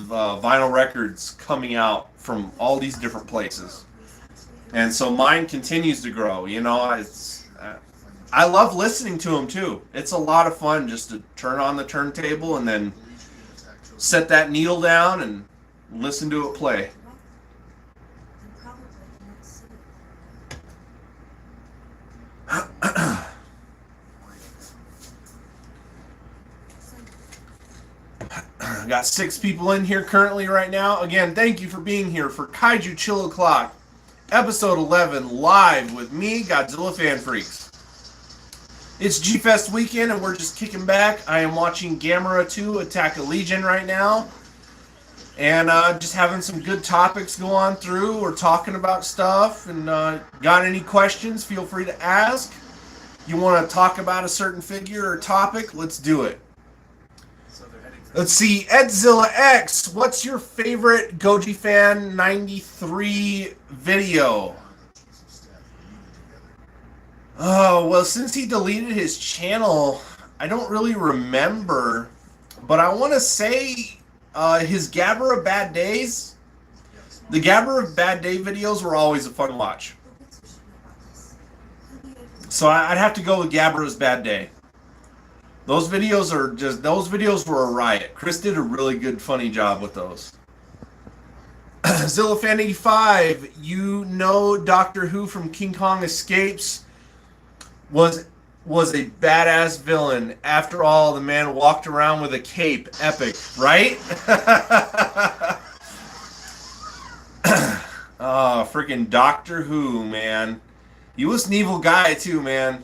vinyl records coming out from all these different places, and so mine continues to grow. You know, I love listening to them too. It's a lot of fun just to turn on the turntable and then set that needle down and listen to it play. Got 6 people in here currently right now. Again, thank you for being here for Kaiju Chill O'Clock. episode 11, live with me, Godzilla Fan Freaks. It's GFest weekend and we're just kicking back. I am watching Gamera 2 Attack a Legion right now. And just having some good topics go on through. We're talking about stuff. And got any questions, feel free to ask. You want to talk about a certain figure or topic, let's do it. Let's see, Edzilla X, what's your favorite Goji Fan 93 video? Oh, well, since he deleted his channel, I don't really remember. But I want to say his Ghidorah Bad Days, the Ghidorah Bad Day videos were always a fun watch. So I'd have to go with Ghidorah's Bad Day. Those videos were a riot. Chris did a really good, funny job with those. Zillafan85, you know Doctor Who from King Kong Escapes was a badass villain. After all, the man walked around with a cape. Epic, right? Oh, freaking Doctor Who, man. He was an evil guy too, man.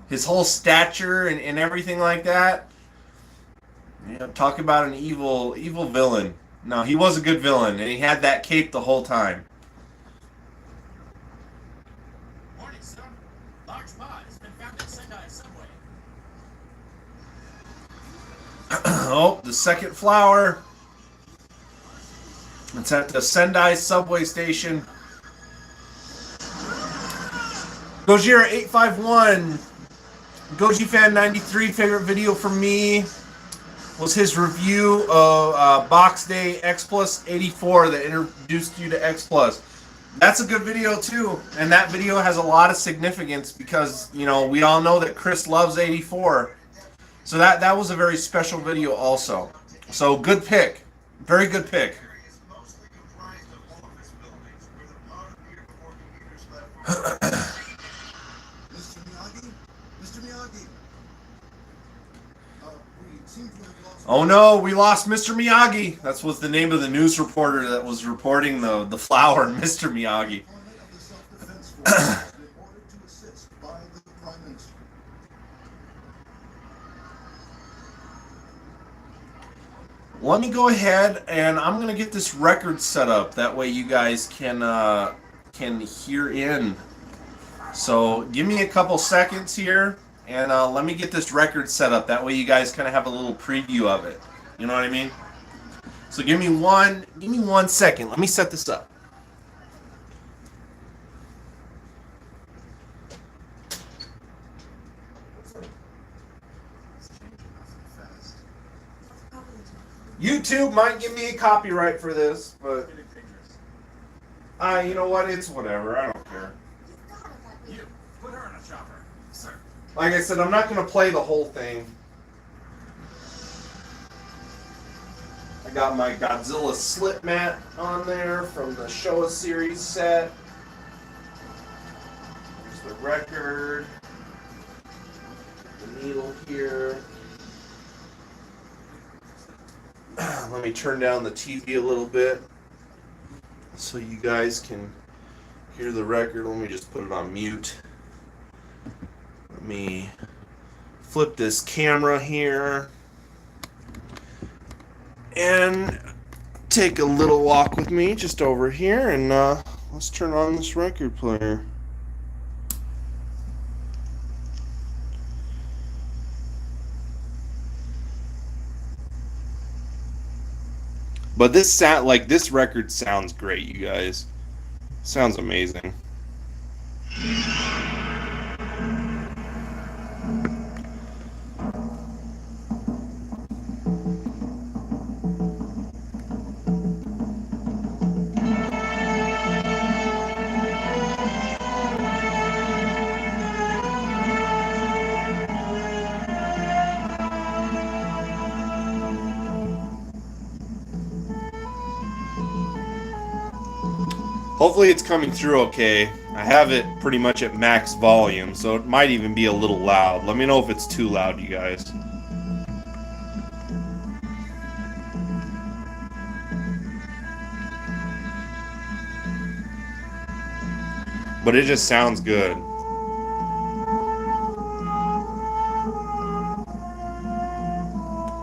His whole stature and everything like that. Yeah, talk about an evil villain. No, he was a good villain, and he had that cape the whole time.
Morning, son. Large pod has been found in Sendai subway.
Oh, the second flower. It's at the Sendai subway station. Gojira851. Goji Fan 93 favorite video for me was his review of Box Day X Plus 84 that introduced you to X Plus. That's a good video too, and that video has a lot of significance because, you know, we all know that Chris loves 84. So that was a very special video also. So good pick. Very good pick. Oh no, we lost Mr. Miyagi. That was the name of the news reporter that was reporting the flower, Mr. Miyagi. Let me go ahead and I'm gonna get this record set up. That way you guys can hear in. So give me a couple seconds here. And let me get this record set up. That way you guys kind of have a little preview of it. You know what I mean? So give me one second. Let me set this up. YouTube might give me a copyright for this, but you know what? It's whatever. I don't care.
You, put her in a chopper. Sir.
Like I said, I'm not going to play the whole thing. I got my Godzilla slip mat on there from the Showa series set. There's the record. The needle here. Let me turn down the TV a little bit so you guys can hear the record. Let me just put it on mute. Let me flip this camera here and take a little walk with me just over here, and let's turn on this record player. But this record sounds great, you guys. Sounds amazing. Hopefully it's coming through okay. I have it pretty much at max volume, so it might even be a little loud. Let me know if it's too loud, you guys. but it just sounds good.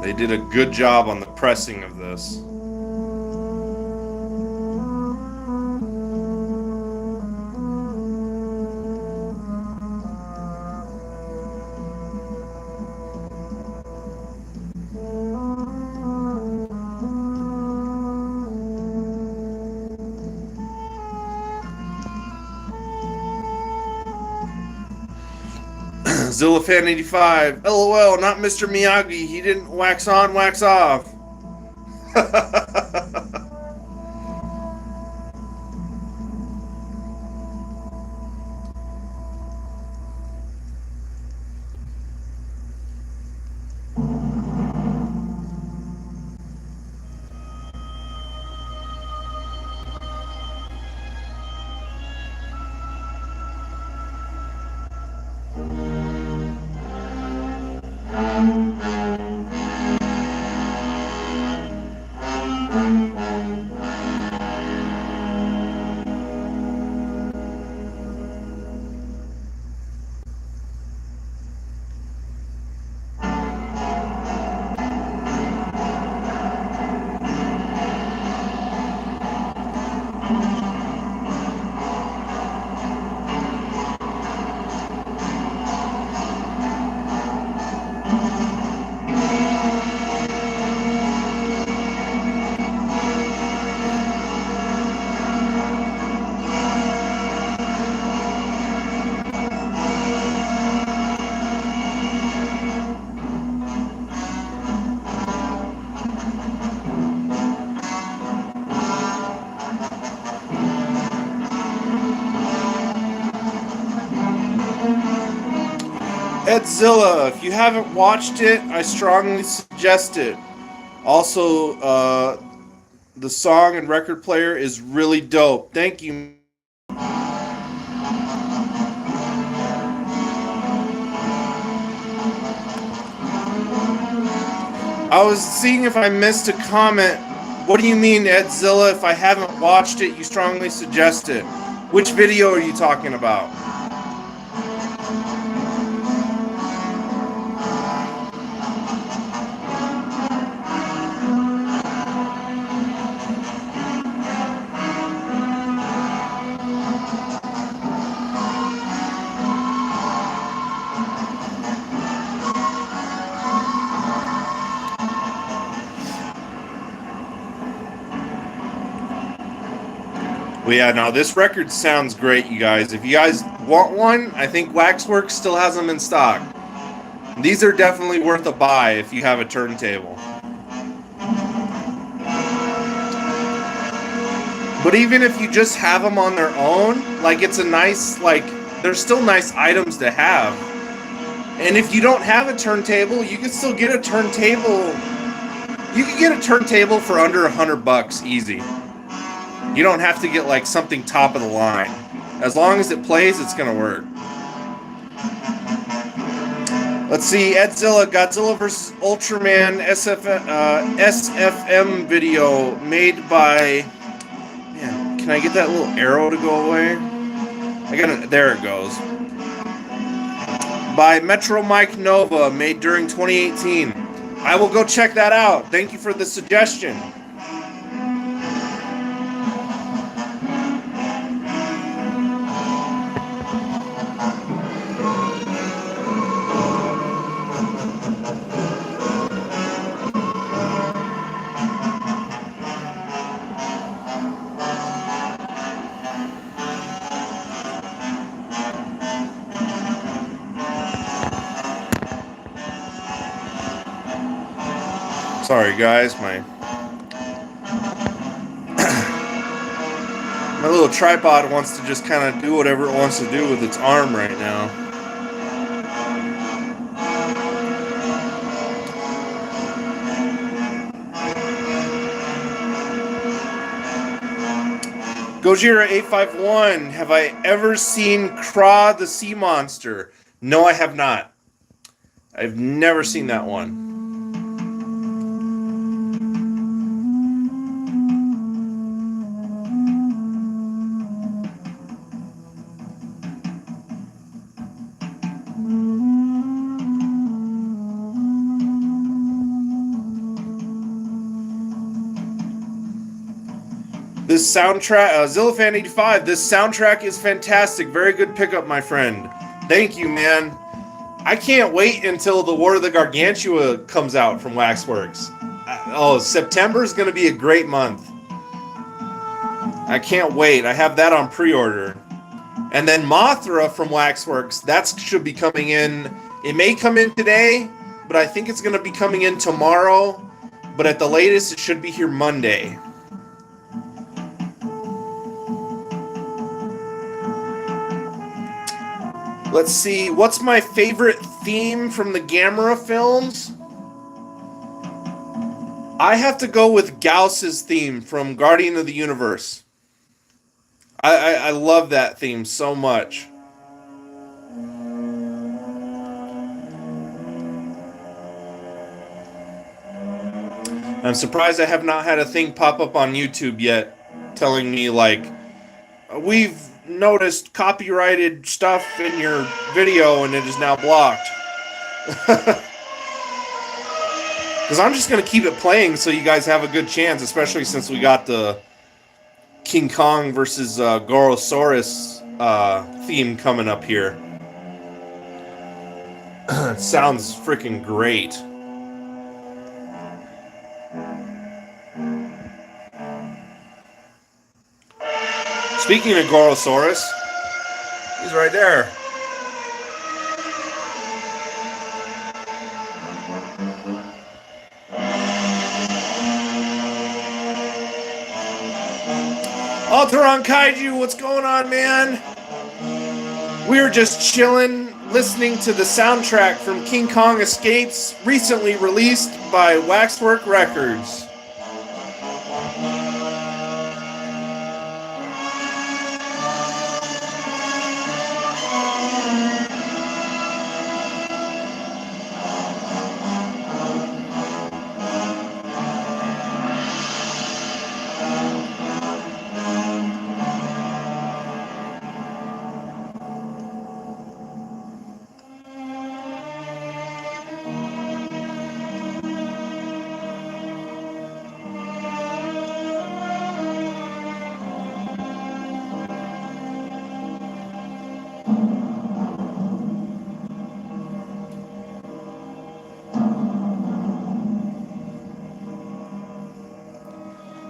They did a good job on the pressing of this. Zillafan85, LOL, not Mr. Miyagi. He didn't wax on, wax off. Edzilla, if you haven't watched it, I strongly suggest it. Also, the song and record player is really dope. Thank you. I was seeing if I missed a comment. What do you mean, Edzilla? If I haven't watched it, you strongly suggest it. Which video are you talking about? Well, yeah, no, this record sounds great, you guys. If you guys want one, I think Waxworks still has them in stock. These are definitely worth a buy if you have a turntable. But even if you just have them on their own, like, it's a nice, like, they're still nice items to have. And if you don't have a turntable, you can still get a turntable. You can get a turntable for under $100 easy. You don't have to get like something top of the line. As long as it plays, it's gonna work. Let's see, Edzilla, Godzilla vs. Ultraman SFM video made by. Man, can I get that little arrow to go away? There it goes. By Metro Mike Nova, made during 2018. I will go check that out. Thank you for the suggestion. Sorry guys, my little tripod wants to just kind of do whatever it wants to do with its arm right now. Gojira851, have I ever seen Kra the Sea Monster? No, I have not. I've never seen that one. This soundtrack, Zillafan85, this soundtrack is fantastic. Very good pickup, my friend. Thank you, man. I can't wait until the War of the Gargantua comes out from Waxworks. September is going to be a great month. I can't wait. I have that on pre-order. And then Mothra from Waxworks, that should be coming in. It may come in today, but I think it's going to be coming in tomorrow. But at the latest, it should be here Monday. Let's see, what's my favorite theme from the Gamera films? I have to go with Gauss's theme from Guardian of the Universe. I love that theme so much. I'm surprised I have not had a thing pop up on YouTube yet telling me, like, we've noticed copyrighted stuff in your video and it is now blocked. Because I'm just going to keep it playing so you guys have a good chance, especially since we got the King Kong versus Gorosaurus theme coming up here. It sounds freaking great. Speaking of Gorosaurus, he's right there. Alteron Kaiju, what's going on, man? We were just chilling, listening to the soundtrack from King Kong Escapes, recently released by Waxwork Records.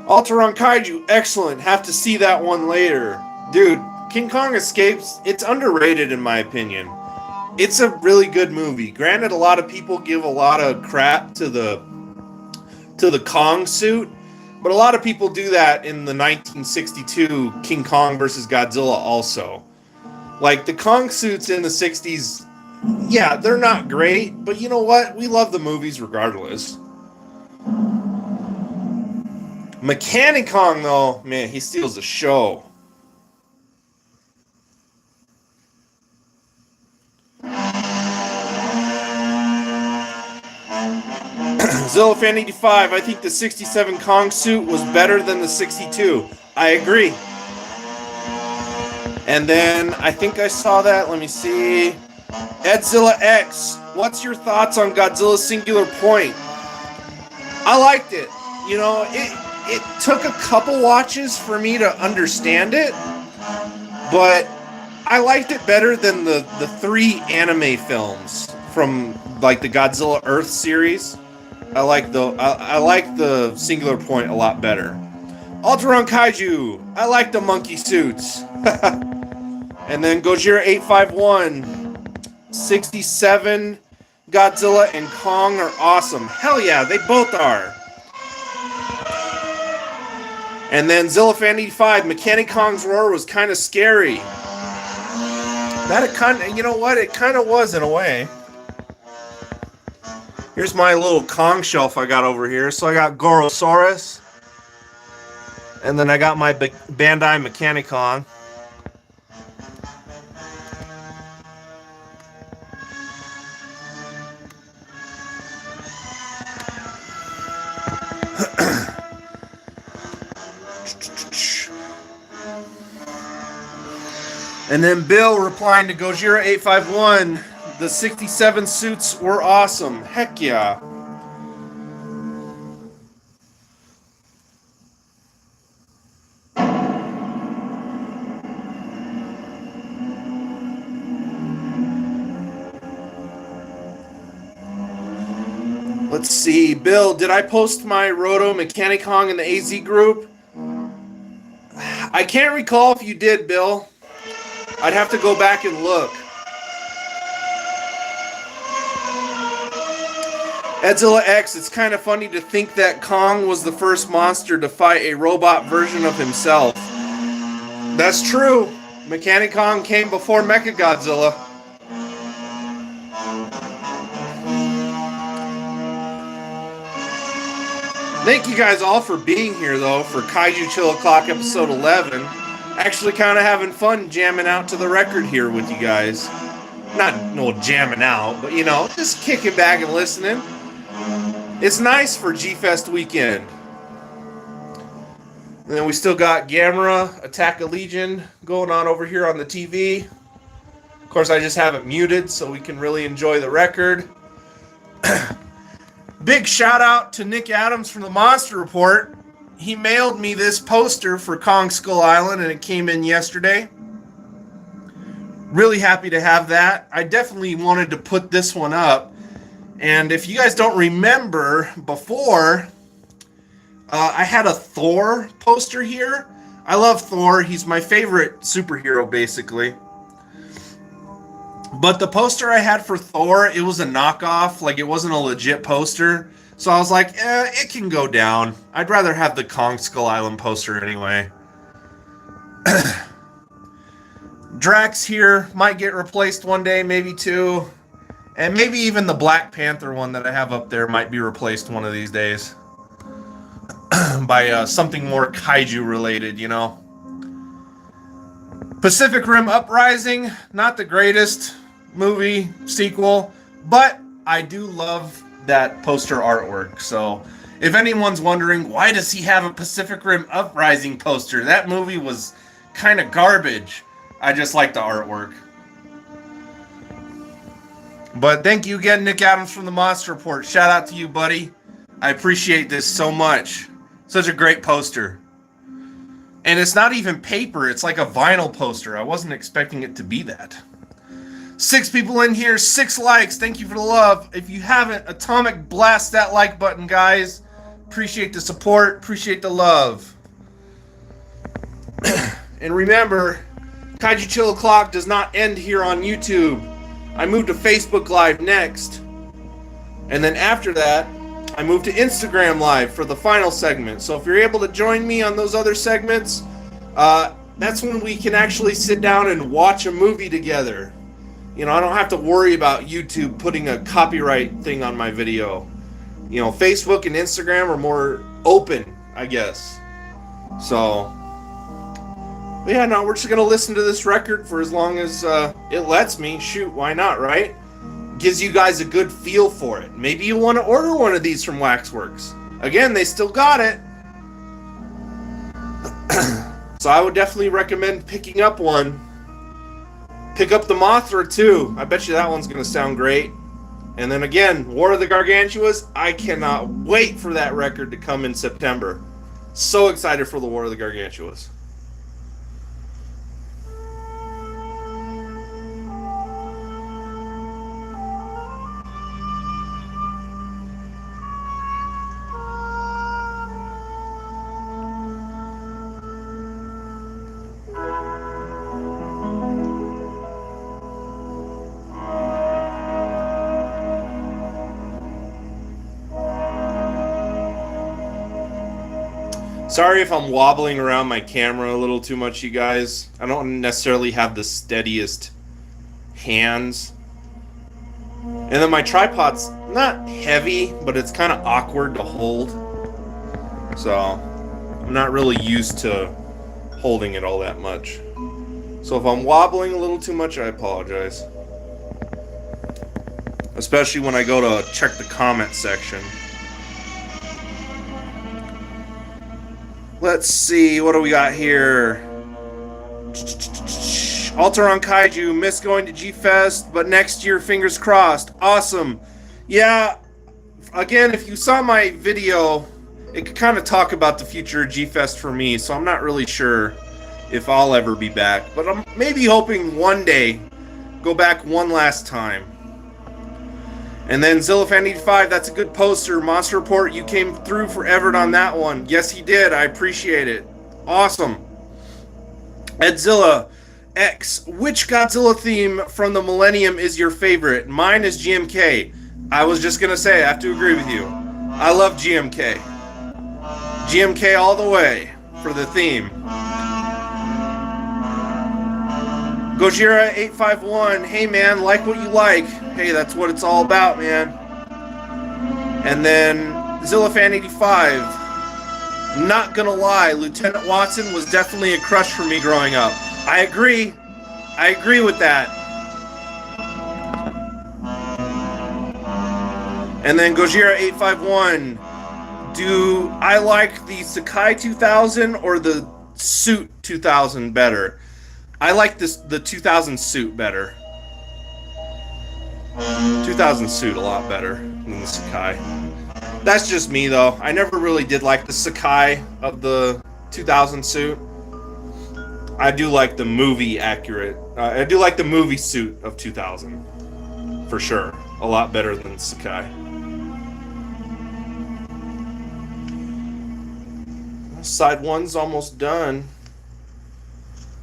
Alteron Kaiju, excellent. Have to see that one later. Dude, King Kong Escapes, it's underrated in my opinion. It's a really good movie. Granted, a lot of people give a lot of crap to the Kong suit, but a lot of people do that in the 1962 King Kong versus Godzilla also. Like, the Kong suits in the 60s, yeah, they're not great, but you know what? We love the movies regardless. Mechanicong, though, man, he steals the show. Zillafan85, I think the 67 Kong suit was better than the 62. I agree. And then, I think I saw that, let me see. Edzilla X, what's your thoughts on Godzilla's Singular Point? I liked it. You know, it took a couple watches for me to understand it, but I liked it better than the 3 anime films from, like, the Godzilla Earth series. I like the Singular Point a lot better. Alteron Kaiju, I like the monkey suits. And then Gojira 851, 67 Godzilla and Kong are awesome. Hell yeah, they both are. And then Zillafan85, Mechanic Kong's roar was kind of scary. That it kind of, you know what? It kind of was in a way. Here's my little Kong shelf I got over here. So I got Gorosaurus. And then I got my Bandai Mechanicon. And then Bill replying to Gojira 851, the 67 suits were awesome. Heck yeah. Let's see. Bill, did I post my Roto Mechanic Hong in the AZ group? I can't recall if you did, Bill. I'd have to go back and look. Edzilla X, it's kind of funny to think that Kong was the first monster to fight a robot version of himself. That's true. Mechanic Kong came before Mechagodzilla. Thank you guys all for being here, though, for Kaiju Chill O'Clock episode 11. Actually kind of having fun jamming out to the record here with you guys. Not no jamming out, but, you know, just kicking back and listening. It's nice for GFest weekend. And then we still got Gamera, Attack of Legion going on over here on the TV. Of course, I just have it muted so we can really enjoy the record. Big shout out to Nick Adams from the Monster Report. He mailed me this poster for Kong Skull Island and it came in yesterday. Really happy to have that. I definitely wanted to put this one up. And if you guys don't remember, before, I had a Thor poster here. I love Thor. He's my favorite superhero, basically. But the poster I had for Thor, it was a knockoff. Like, it wasn't a legit poster. So I was like, it can go down. I'd rather have the Kong Skull Island poster anyway. Drax here might get replaced one day, maybe two. And maybe even the Black Panther one that I have up there might be replaced one of these days. By something more kaiju related, you know. Pacific Rim Uprising, not the greatest movie sequel, but I do love that poster artwork. So if anyone's wondering, why does he have a Pacific Rim Uprising poster? That movie was kind of garbage. I just like the artwork. But thank you again, Nick Adams from the Monster Report. Shout out to you, buddy. I appreciate this so much. Such a great poster. And it's not even paper. It's like a vinyl poster. I wasn't expecting it to be that. 6 people in here, 6 likes. Thank you for the love. If you haven't, atomic blast that like button, guys. Appreciate the support. Appreciate the love. And remember, Kaiju Chill O'Clock does not end here on YouTube. I moved to Facebook Live next. And then after that, I moved to Instagram Live for the final segment. So if you're able to join me on those other segments, that's when we can actually sit down and watch a movie together. You know, I don't have to worry about YouTube putting a copyright thing on my video. You know, Facebook and Instagram are more open, I guess. So, but yeah, no, we're just going to listen to this record for as long as it lets me. Shoot, why not, right? Gives you guys a good feel for it. Maybe you want to order one of these from Waxworks. Again, they still got it. So I would definitely recommend picking up one. Pick up the Mothra too. I bet you that one's going to sound great. And then again, War of the Gargantuas. I cannot wait for that record to come in September. So excited for the War of the Gargantuas. Sorry if I'm wobbling around my camera a little too much, you guys. I don't necessarily have the steadiest hands. And then my tripod's not heavy, but it's kind of awkward to hold. So, I'm not really used to holding it all that much. So if I'm wobbling a little too much, I apologize. Especially when I go to check the comment section. Let's see, what do we got here? Alteron Kaiju, missed going to GFest, but next year, fingers crossed. Awesome. Yeah, again, if you saw my video, it could kind of talk about the future of GFest for me, so I'm not really sure if I'll ever be back. But I'm maybe hoping one day go back one last time. And then Zillafan85, that's a good poster. Monster Report, you came through for Everett on that one. Yes, he did. I appreciate it. Awesome. Edzilla X, which Godzilla theme from the Millennium is your favorite? Mine is GMK. I was just going to say, I have to agree with you. I love GMK. GMK all the way for the theme. Gojira851, hey man, like what you like. Hey, that's what it's all about, man. And then Zillafan85, not gonna lie, Lieutenant Watson was definitely a crush for me growing up. I agree with that. And then Gojira851, do I like the Sakai 2000 or the Suit 2000 better? I like the 2000 Suit better. 2000 Suit a lot better than the Sakai. That's just me though. I never really did like the Sakai of the 2000 Suit. I do like the movie accurate. I do like the movie Suit of 2000 for sure. A lot better than Sakai. Side one's almost done.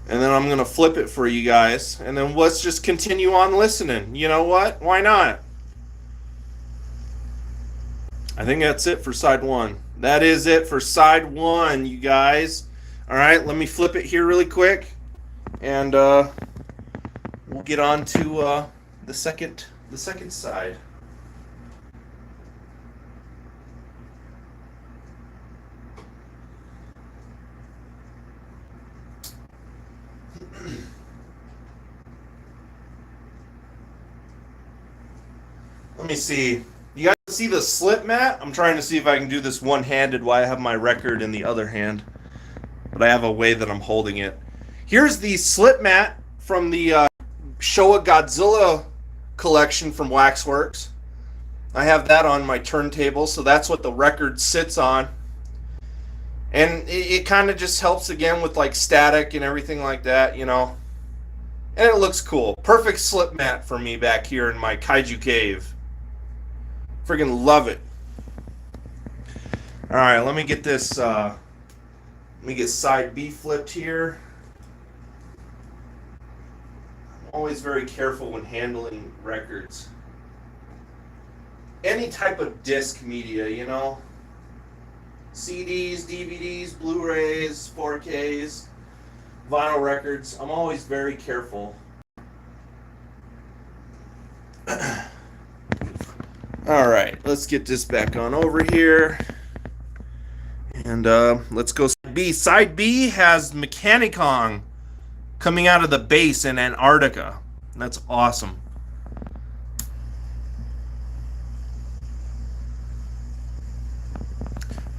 And then I'm going to flip it for you guys. And then let's just continue on listening. You know what? Why not? I think that's it for side one. That is it for side one, you guys. All right, let me flip it here really quick. And we'll get on to the second side. Let me see. You guys see the slip mat? I'm trying to see if I can do this one-handed while I have my record in the other hand. But I have a way that I'm holding it. Here's the slip mat from the Showa Godzilla collection from Waxworks. I have that on my turntable, so that's what the record sits on. And it kind of just helps again with like static and everything like that, you know. And it looks cool. Perfect slip mat for me back here in my Kaiju cave. Friggin' love it. Alright, let me get this, let me get side B flipped here. I'm always very careful when handling records. Any type of disc media, you know. CDs, DVDs, Blu-rays, 4Ks, vinyl records. I'm always very careful. Alright, let's get this back on over here. And let's go side B. Side B has Mechanicon coming out of the base in Antarctica. That's awesome.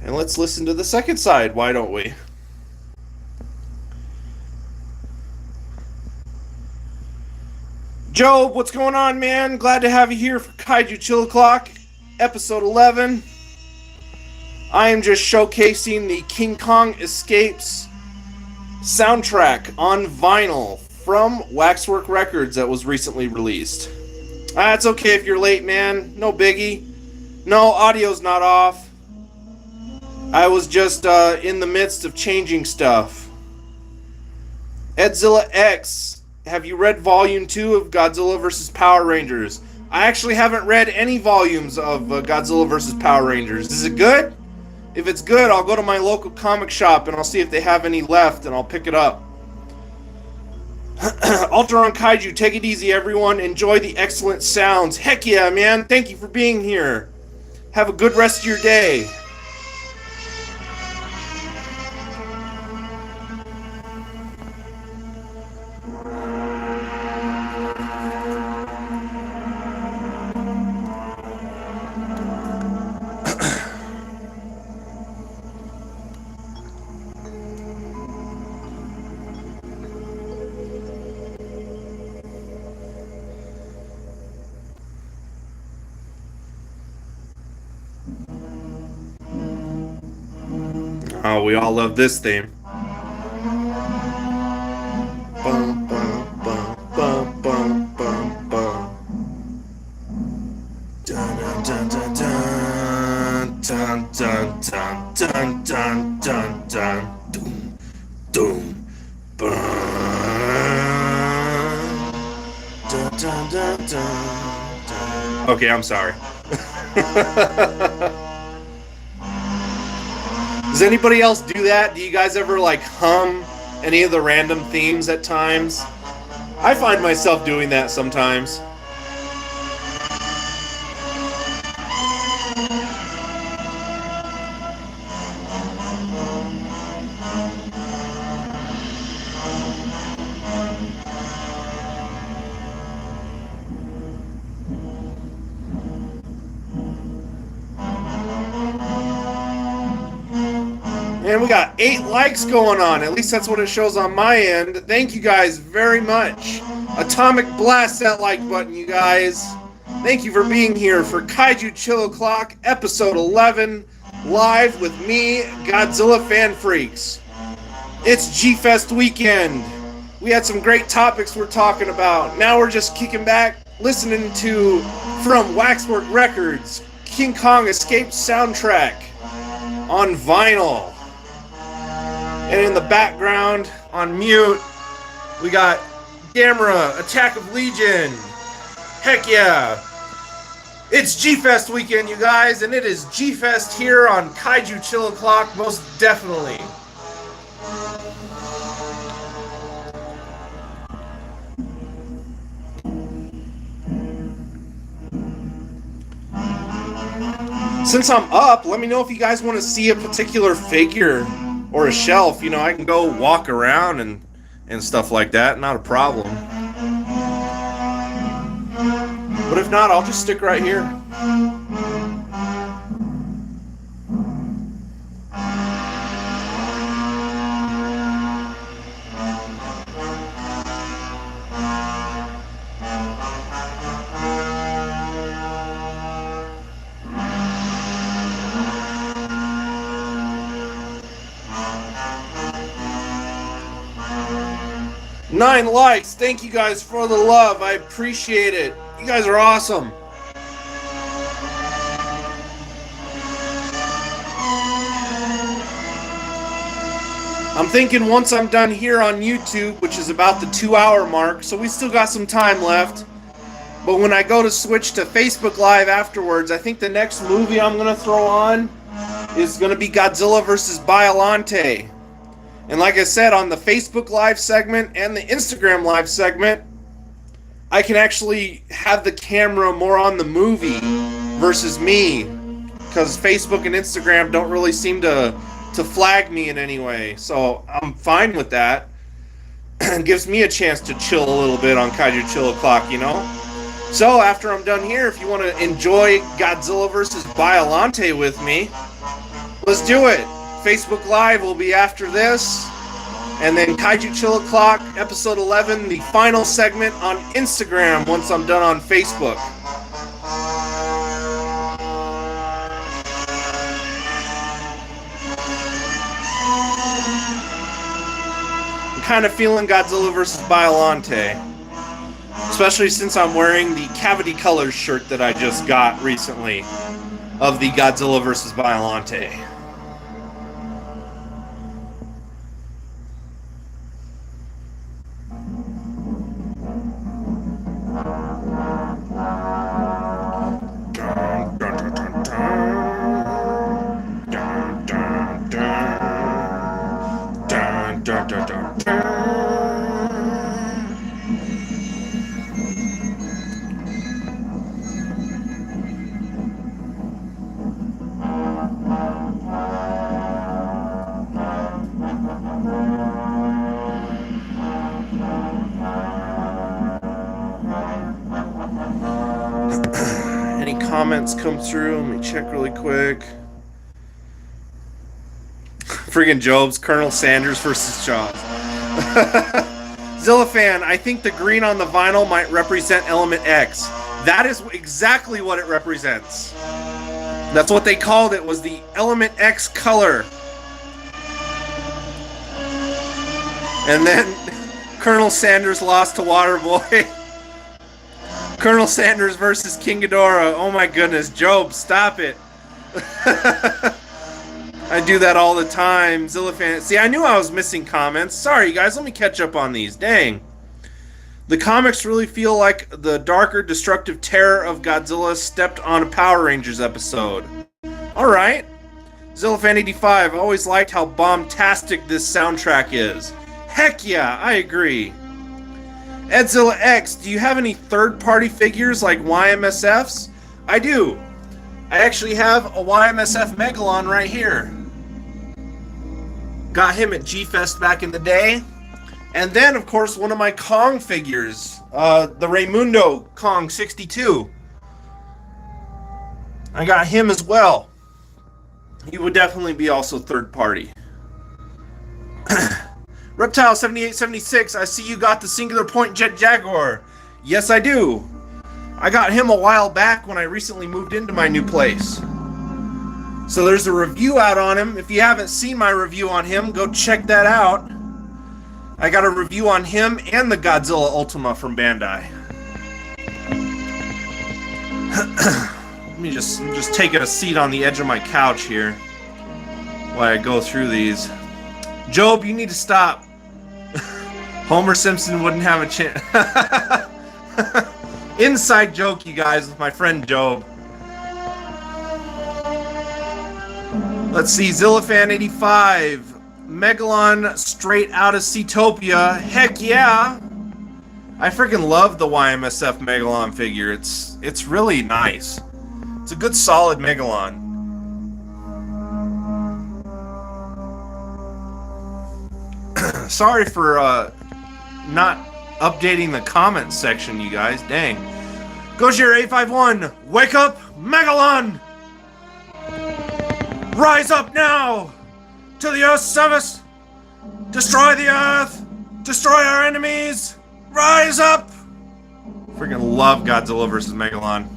And let's listen to the second side, why don't we? Job, what's going on, man? Glad to have you here for Kaiju Chill O'Clock, episode 11. I am just showcasing the King Kong Escapes soundtrack on vinyl from Waxwork Records that was recently released. It's okay if you're late, man. No biggie. No, audio's not off. I was just in the midst of changing stuff. Edzilla X, have you read Volume 2 of Godzilla vs. Power Rangers? I actually haven't read any volumes of Godzilla vs. Power Rangers. Is it good? If it's good, I'll go to my local comic shop and I'll see if they have any left and I'll pick it up. Ultron Kaiju, take it easy, everyone. Enjoy the excellent sounds. Heck yeah, man. Thank you for being here. Have a good rest of your day. Oh, we all love this theme. Bum, bum, bum, bum, bum, bum, bum. Dun, dun dun dun dun dun dun dun doom doom burn dun dun dun dun dun. Okay, I'm sorry. Does anybody else do that? Do you guys ever like hum any of the random themes at times? I find myself doing that sometimes. And we got 8 likes going on. At least that's what it shows on my end. Thank you guys very much. Atomic blast that like button, you guys. Thank you for being here for Kaiju Chill O'Clock, episode 11, live with me, Godzilla Fan Freaks. It's GFest weekend. We had some great topics we're talking about. Now we're just kicking back, listening to, from Waxwork Records, King Kong Escape soundtrack on vinyl. And in the background, on mute, we got Gamera, Attack of Legion. Heck yeah. It's GFest weekend, you guys, and it is GFest here on Kaiju Chill O'Clock, most definitely. Since I'm up, let me know if you guys want to see a particular figure or a shelf. You know, I can go walk around and stuff like that. Not a problem. But if not, I'll just stick right here. Nine likes. Thank you guys for the love. I appreciate it. You guys are awesome. I'm thinking once I'm done here on YouTube, which is about the 2-hour mark, so we still got some time left. But when I go to switch to Facebook Live afterwards, I think the next movie I'm going to throw on is going to be Godzilla vs. Biollante. And like I said, on the Facebook Live segment and the Instagram Live segment, I can actually have the camera more on the movie versus me, because Facebook and Instagram don't really seem to flag me in any way. So I'm fine with that. It gives me a chance to chill a little bit on Kaiju Chill O'Clock, you know? So after I'm done here, if you want to enjoy Godzilla vs. Biollante with me, let's do it. Facebook Live will be after this. And then Kaiju Chill O'Clock, episode 11, the final segment on Instagram once I'm done on Facebook. I'm kind of feeling Godzilla vs. Biollante. Especially since I'm wearing the Cavity Colors shirt that I just got recently of the Godzilla vs. Biollante. Any comments come through? Let me check really quick. Friggin' Jobs, Colonel Sanders versus Jaws. Zillafan, I think the green on the vinyl might represent Element X. That is exactly what it represents. That's what they called it, was the Element X color. And then Colonel Sanders lost to Waterboy. Colonel Sanders versus King Ghidorah. Oh my goodness, Job, stop it. I do that all the time. Zillifan. See, I knew I was missing comments. Sorry, guys. Let me catch up on these. Dang. The comics really feel like the darker, destructive terror of Godzilla stepped on a Power Rangers episode. Alright. Zillifan85, I always liked how bombastic this soundtrack is. Heck yeah, I agree. Edzilla X, do you have any third-party figures like YMSFs? I do. I actually have a YMSF Megalon right here. Got him at GFest back in the day. And then, of course, one of my Kong figures, the Raymundo Kong 62. I got him as well. He would definitely be also third party. Reptile 7876, I see you got the Singular Point Jet Jaguar. Yes, I do. I got him a while back when I recently moved into my new place. So there's a review out on him. If you haven't seen my review on him, go check that out. I got a review on him and the Godzilla Ultima from Bandai. Let me just taking a seat on the edge of my couch here while I go through these. Job, you need to stop. Homer Simpson wouldn't have a chance. Inside joke, you guys, with my friend Job. Let's see, Zillifan85. Megalon straight out of Seatopia. Heck yeah! I freaking love the YMSF Megalon figure. It's really nice. It's a good solid Megalon. Sorry for not updating the comments section, you guys. Dang. Gojira851, wake up, Megalon! Rise up now! To the Earth's service! Destroy the Earth! Destroy our enemies! Rise up! Freaking love Godzilla vs. Megalon.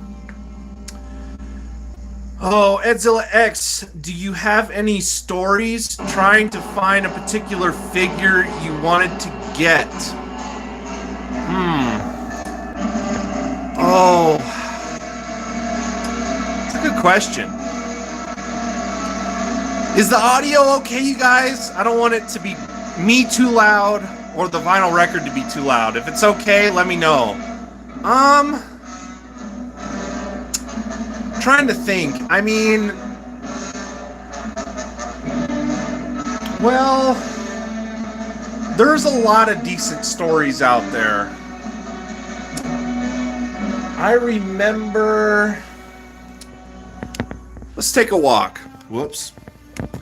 Oh, Edzilla X, do you have any stories trying to find a particular figure you wanted to get? Oh. It's a good question. Is the audio okay, you guys? I don't want it to be me too loud or the vinyl record to be too loud. If it's okay, let me know. Trying to think. I mean, well, there's a lot of decent stories out there. I remember. Let's take a walk. Whoops.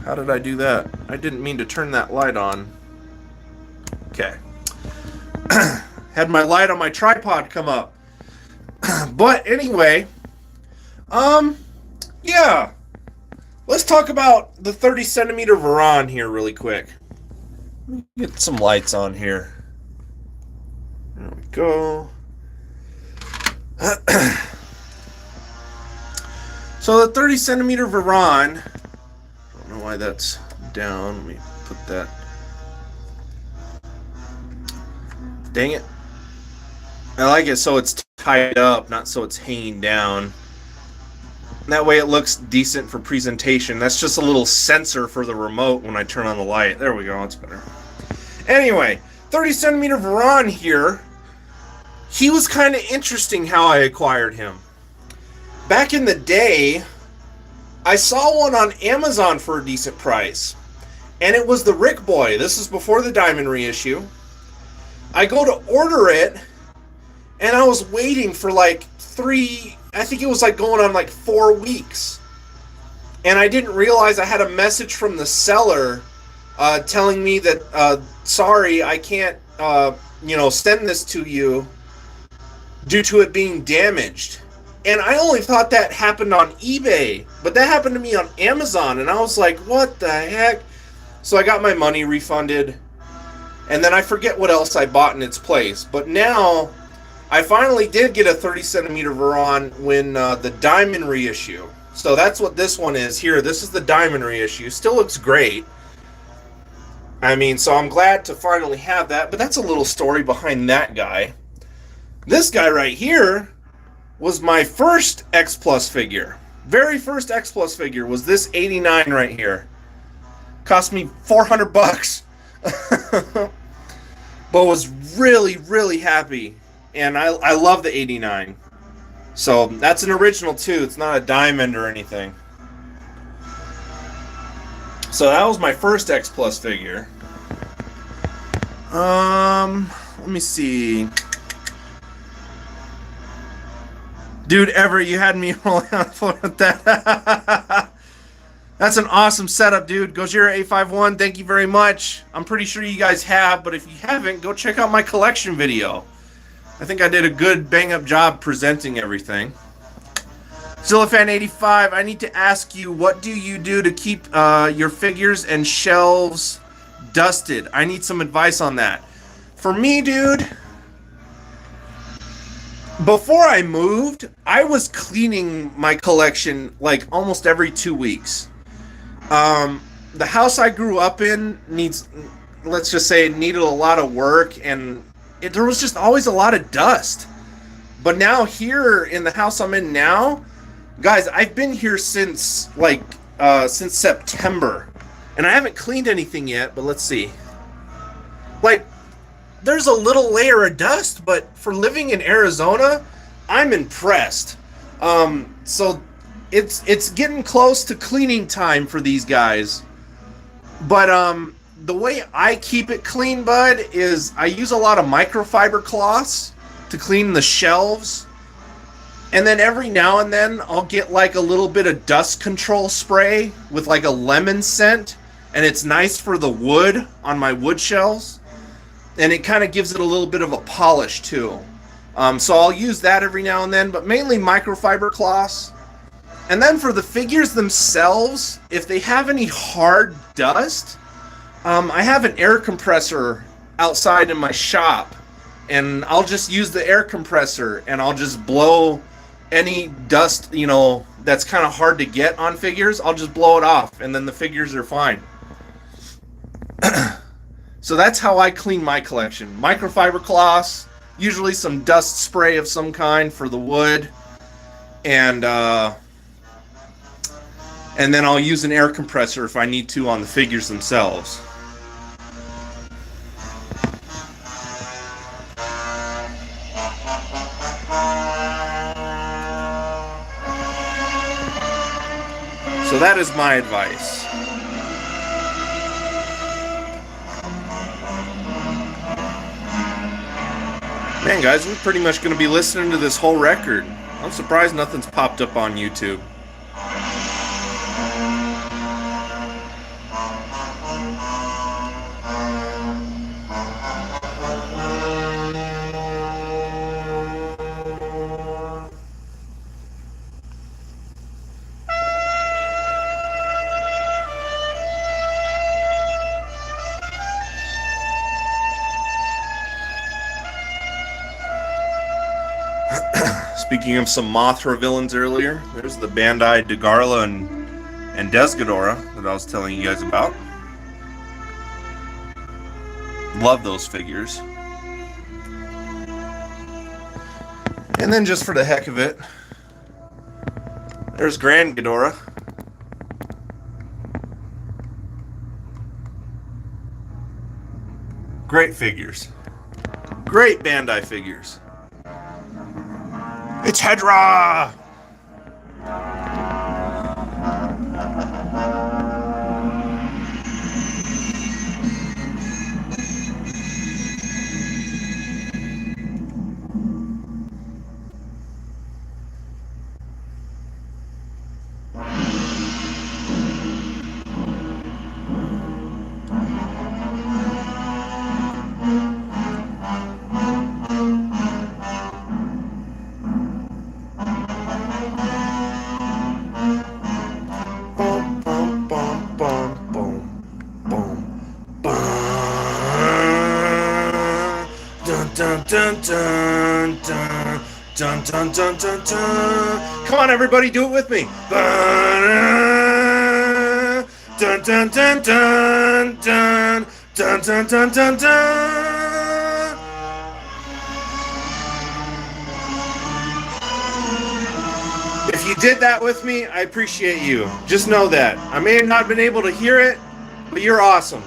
How did I do that? I didn't mean to turn that light on. Okay. Had my light on my tripod come up. But anyway, yeah. Let's talk about the 30 centimeter Varan here really quick. Let me get some lights on here. There we go. So the 30 centimeter Varan, I don't know why that's down. Let me put that. Dang it. I like it so it's tied up, not so it's hanging down. That way it looks decent for presentation. That's just a little sensor for the remote when I turn on the light. There we go, that's better. Anyway, 30 centimeter Varan here. He was kind of interesting how I acquired him. Back in the day, I saw one on Amazon for a decent price. And it was the Rick Boy. This is before the Diamond reissue. I go to order it, and I was waiting for like I think it was like going on like 4 weeks. And I didn't realize I had a message from the seller telling me that, sorry, I can't, send this to you due to it being damaged. And I only thought that happened on eBay, but that happened to me on Amazon, and I was like, what the heck? So I got my money refunded, and then I forget what else I bought in its place. But now, I finally did get a 30 centimeter Varan when the Diamond reissue. So that's what this one is here. This is the Diamond reissue. Still looks great. I mean, so I'm glad to finally have that, but that's a little story behind that guy. This guy right here was my first X Plus figure. Very first X Plus figure was this 89 right here. Cost me $400. But was really, really happy. And I love the 89. So that's an original too. It's not a diamond or anything. So that was my first X Plus figure. Let me see. Dude, Everett, you had me rolling on the floor with that. That's an awesome setup, dude. Gojira851, thank you very much. I'm pretty sure you guys have, but if you haven't, go check out my collection video. I think I did a good bang-up job presenting everything. Zillafan85, I need to ask you, what do you do to keep your figures and shelves dusted? I need some advice on that. For me, dude, before I moved, I was cleaning my collection like almost every 2 weeks. The house I grew up in needs, let's just say, it needed a lot of work, and there was just always a lot of dust. But now here in the house I'm in now, guys, I've been here since since September, and I haven't cleaned anything yet. But let's see. Like, there's a little layer of dust, but for living in Arizona, I'm impressed. So it's getting close to cleaning time for these guys. But the way I keep it clean, bud, is I use a lot of microfiber cloths to clean the shelves. And then every now and then I'll get like a little bit of dust control spray with like a lemon scent, and it's nice for the wood on my wood shelves. And it kind of gives it a little bit of a polish too. So I'll use that every now and then, but mainly microfiber cloths. And then for the figures themselves, if they have any hard dust, I have an air compressor outside in my shop, and I'll just use the air compressor and I'll just blow any dust, you know, that's kind of hard to get on figures. I'll just blow it off, and then the figures are fine. So that's how I clean my collection. Microfiber cloths, usually some dust spray of some kind for the wood, and then I'll use an air compressor if I need to on the figures themselves. So that is my advice. Man, guys, we're pretty much going to be listening to this whole record. I'm surprised nothing's popped up on YouTube. Speaking of some Mothra villains earlier, there's the Bandai Ghidorah and Ghidorah that I was telling you guys about. Love those figures. And then just for the heck of it, there's Grand Ghidorah. Great figures. Great Bandai figures. It's Hedra! Dun, dun, dun, dun, dun, dun, dun, dun. Come on, everybody, do it with me. Dun, dun, dun, dun, dun, dun, dun, dun, dun, dun. If you did that with me, I appreciate you. Just know that. I may have not been able to hear it, but you're awesome.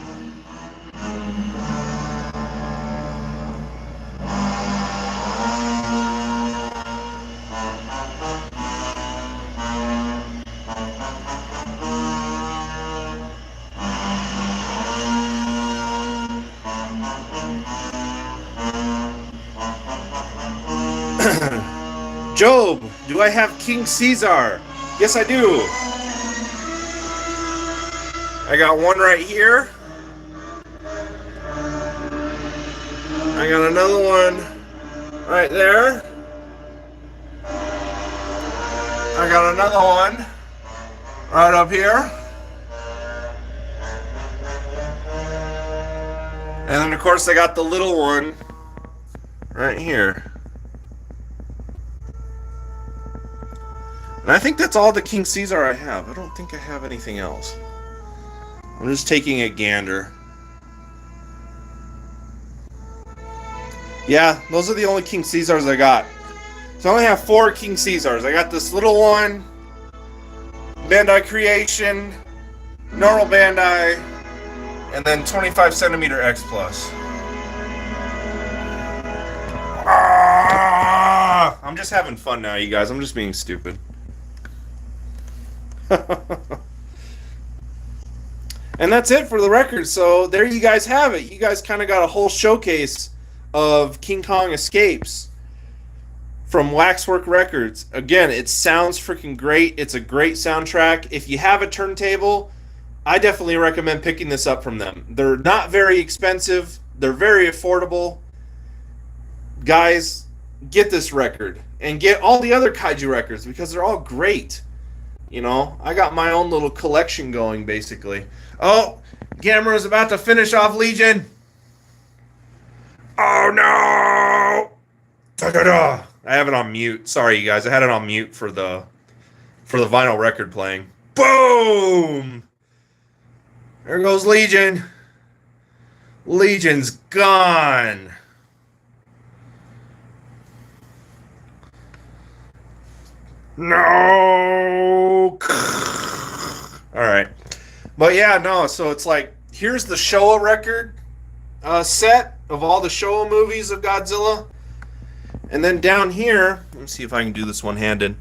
Job, do I have King Caesar? Yes, I do. I got one right here. I got another one right there. I got another one right up here. And then, of course, I got the little one right here. And I think that's all the King Caesar I have. I don't think I have anything else. I'm just taking a gander. Yeah, those are the only King Caesars I got. So I only have 4 King Caesars. I got this little one, Bandai Creation, normal Bandai, and then 25 centimeter X Plus. I'm just having fun now, you guys. I'm just being stupid. And that's it for the record. So there you guys have it. You guys kind of got a whole showcase of King Kong Escapes from Waxwork Records. Again, it sounds freaking great. It's a great soundtrack. If you have a turntable, I definitely recommend picking this up from them. They're not very expensive. They're very affordable. Guys, get this record and get all the other Kaiju records because they're all great. You know, I got my own little collection going, basically. Oh, Gamera's about to finish off Legion. Oh, no! Da-da-da. I have it on mute. Sorry, you guys. I had it on mute for the vinyl record playing. Boom! There goes Legion. Legion's gone. No. All right. But yeah, no. So it's like, here's the Showa record set of all the Showa movies of Godzilla. And then down here, let me see if I can do this one-handed.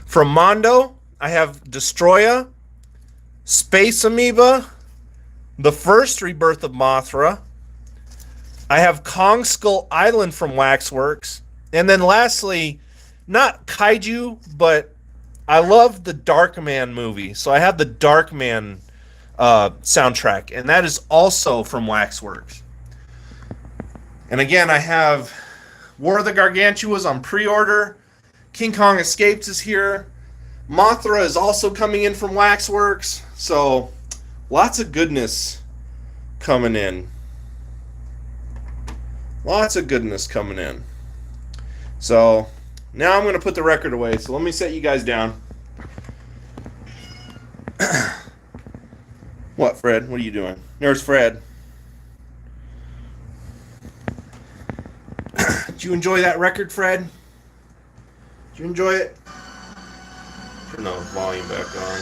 From Mondo, I have Destroya, Space Amoeba, the first rebirth of Mothra. I have Kong Skull Island from Waxworks. And then lastly, not Kaiju, but I love the Darkman movie. So I have the Darkman soundtrack, and that is also from Waxworks. And again, I have War of the Gargantuas on pre-order. King Kong Escapes is here. Mothra is also coming in from Waxworks. So lots of goodness coming in. Lots of goodness coming in. So now I'm going to put the record away, so let me set you guys down. What, Fred? What are you doing? There's Fred. Did you enjoy that record, Fred? Did you enjoy it? Turn the volume back on.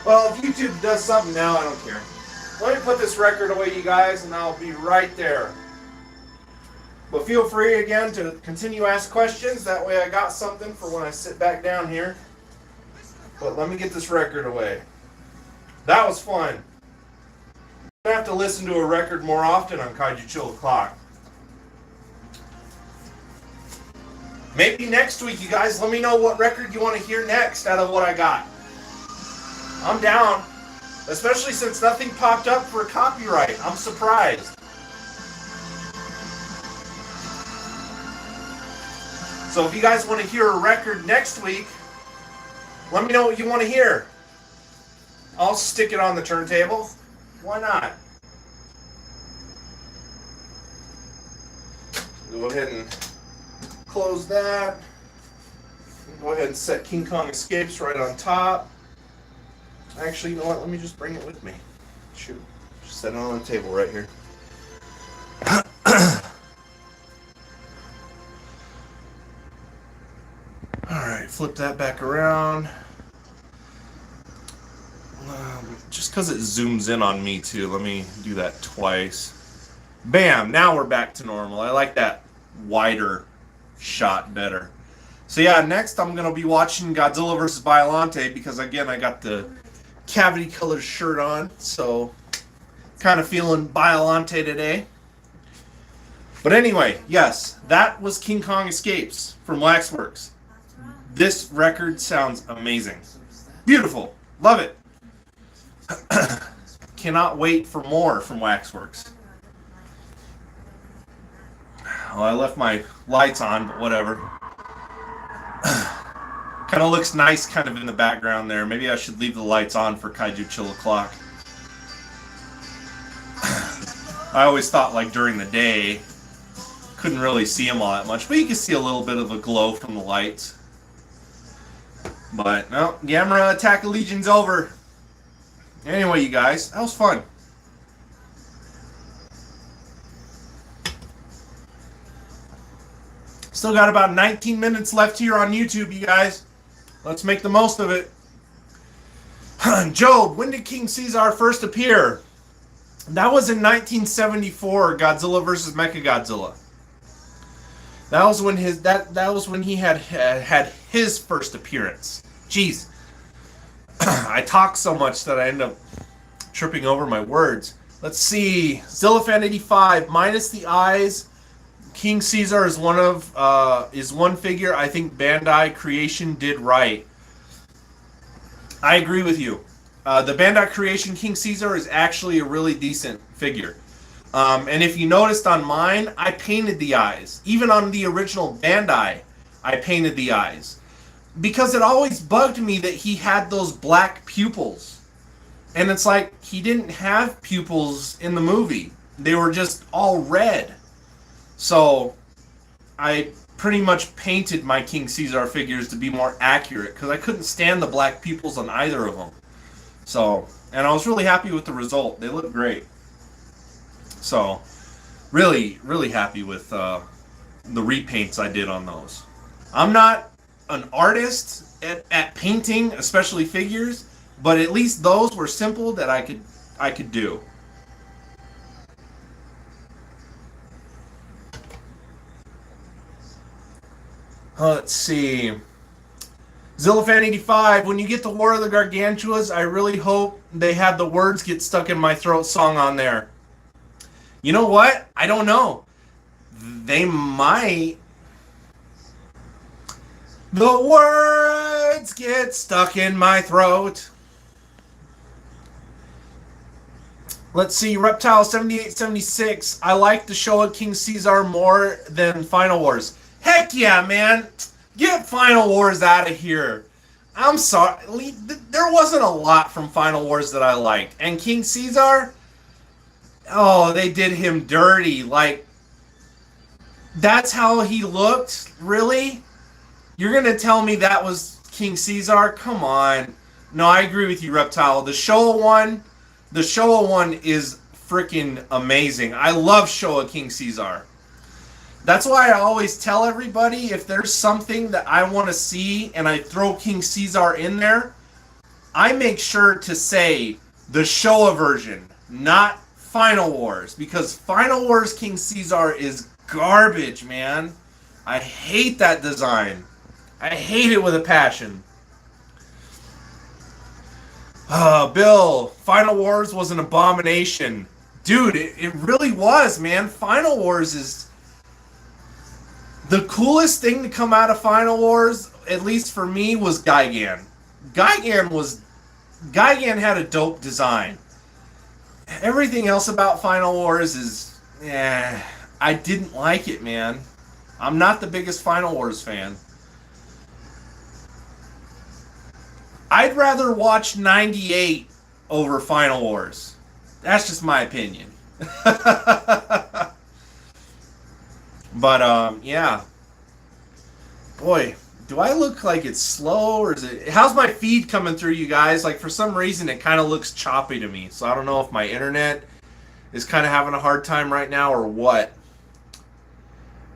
Well, if YouTube does something now, I don't care. Let me put this record away, you guys, and I'll be right there. But feel free again to continue to ask questions. That way I got something for when I sit back down here. But let me get this record away. That was fun. I'm going to have to listen to a record more often on Kaiju Chill O'Clock. Maybe next week, you guys, let me know what record you want to hear next out of what I got. I'm down. Especially since nothing popped up for copyright. I'm surprised. So if you guys want to hear a record next week, let me know what you want to hear. I'll stick it on the turntable. Why not? Go ahead and close that. Go ahead and set King Kong Escapes right on top. Actually, you know what? Let me just bring it with me. Shoot. Just set it on the table right here. flip that back around. Just because it zooms in on me too. Let me do that twice. Bam! Now we're back to normal. I like that wider shot better. So yeah, next I'm going to be watching Godzilla vs. Biollante because again I got the cavity colored shirt on. So kind of feeling Biollante today. But anyway, yes, that was King Kong Escapes from Waxworks. This record sounds amazing. Beautiful. Love it. Cannot wait for more from Waxworks. Well, I left my lights on, but whatever. Kind of looks nice kind of in the background there. Maybe I should leave the lights on for Kaiju Chill O'Clock. I always thought like during the day, couldn't really see them all that much, but you can see a little bit of a glow from the lights. But no, Gamera Attack of Legion's over. Anyway, you guys, that was fun. Still got about 19 minutes left here on YouTube, you guys. Let's make the most of it. Job, when did King Caesar first appear? That was in 1974, Godzilla vs. Mechagodzilla. That was when he had his first appearance. Jeez. I talk so much that I end up tripping over my words. Let's see. Zillafan85, minus the eyes. King Caesar is one figure I think Bandai Creation did right. I agree with you. The Bandai Creation King Caesar is actually a really decent figure. And if you noticed on mine, I painted the eyes. Even on the original Bandai, I painted the eyes. Because it always bugged me that he had those black pupils. And it's like, he didn't have pupils in the movie. They were just all red. So, I pretty much painted my King Caesar figures to be more accurate. Because I couldn't stand the black pupils on either of them. So, and I was really happy with the result. They look great. So, really, really happy with the repaints I did on those. I'm not an artist at painting, especially figures, but at least those were simple that I could do. Let's see. Zillafan85, when you get the War of the Gargantuas, I really hope they have the Words Get Stuck in My Throat song on there. You know what? I don't know. They might. The words get stuck in my throat. Let's see, Reptile 7876. I like the show of King Caesar more than Final Wars. Heck yeah, man. Get Final Wars out of here. I'm sorry. There wasn't a lot from Final Wars that I liked. And King Caesar, oh, they did him dirty. Like, that's how he looked? Really? You're going to tell me that was King Caesar? Come on. No, I agree with you, Reptile. The Showa one is freaking amazing. I love Showa King Caesar. That's why I always tell everybody, if there's something that I want to see and I throw King Caesar in there, I make sure to say the Showa version, not Final Wars. Because Final Wars King Caesar is garbage, man. I hate that design. I hate it with a passion. Bill, Final Wars was an abomination. Dude, it really was, man. Final Wars is... The coolest thing to come out of Final Wars, at least for me, was Gigan. Gigan had a dope design. Everything else about Final Wars is... I didn't like it, man. I'm not the biggest Final Wars fan. I'd rather watch 98 over Final Wars. That's just my opinion. But, yeah. Boy, do I look like it's slow, or is it... How's my feed coming through, you guys? Like, for some reason, it kind of looks choppy to me. So I don't know if my internet is kind of having a hard time right now or what.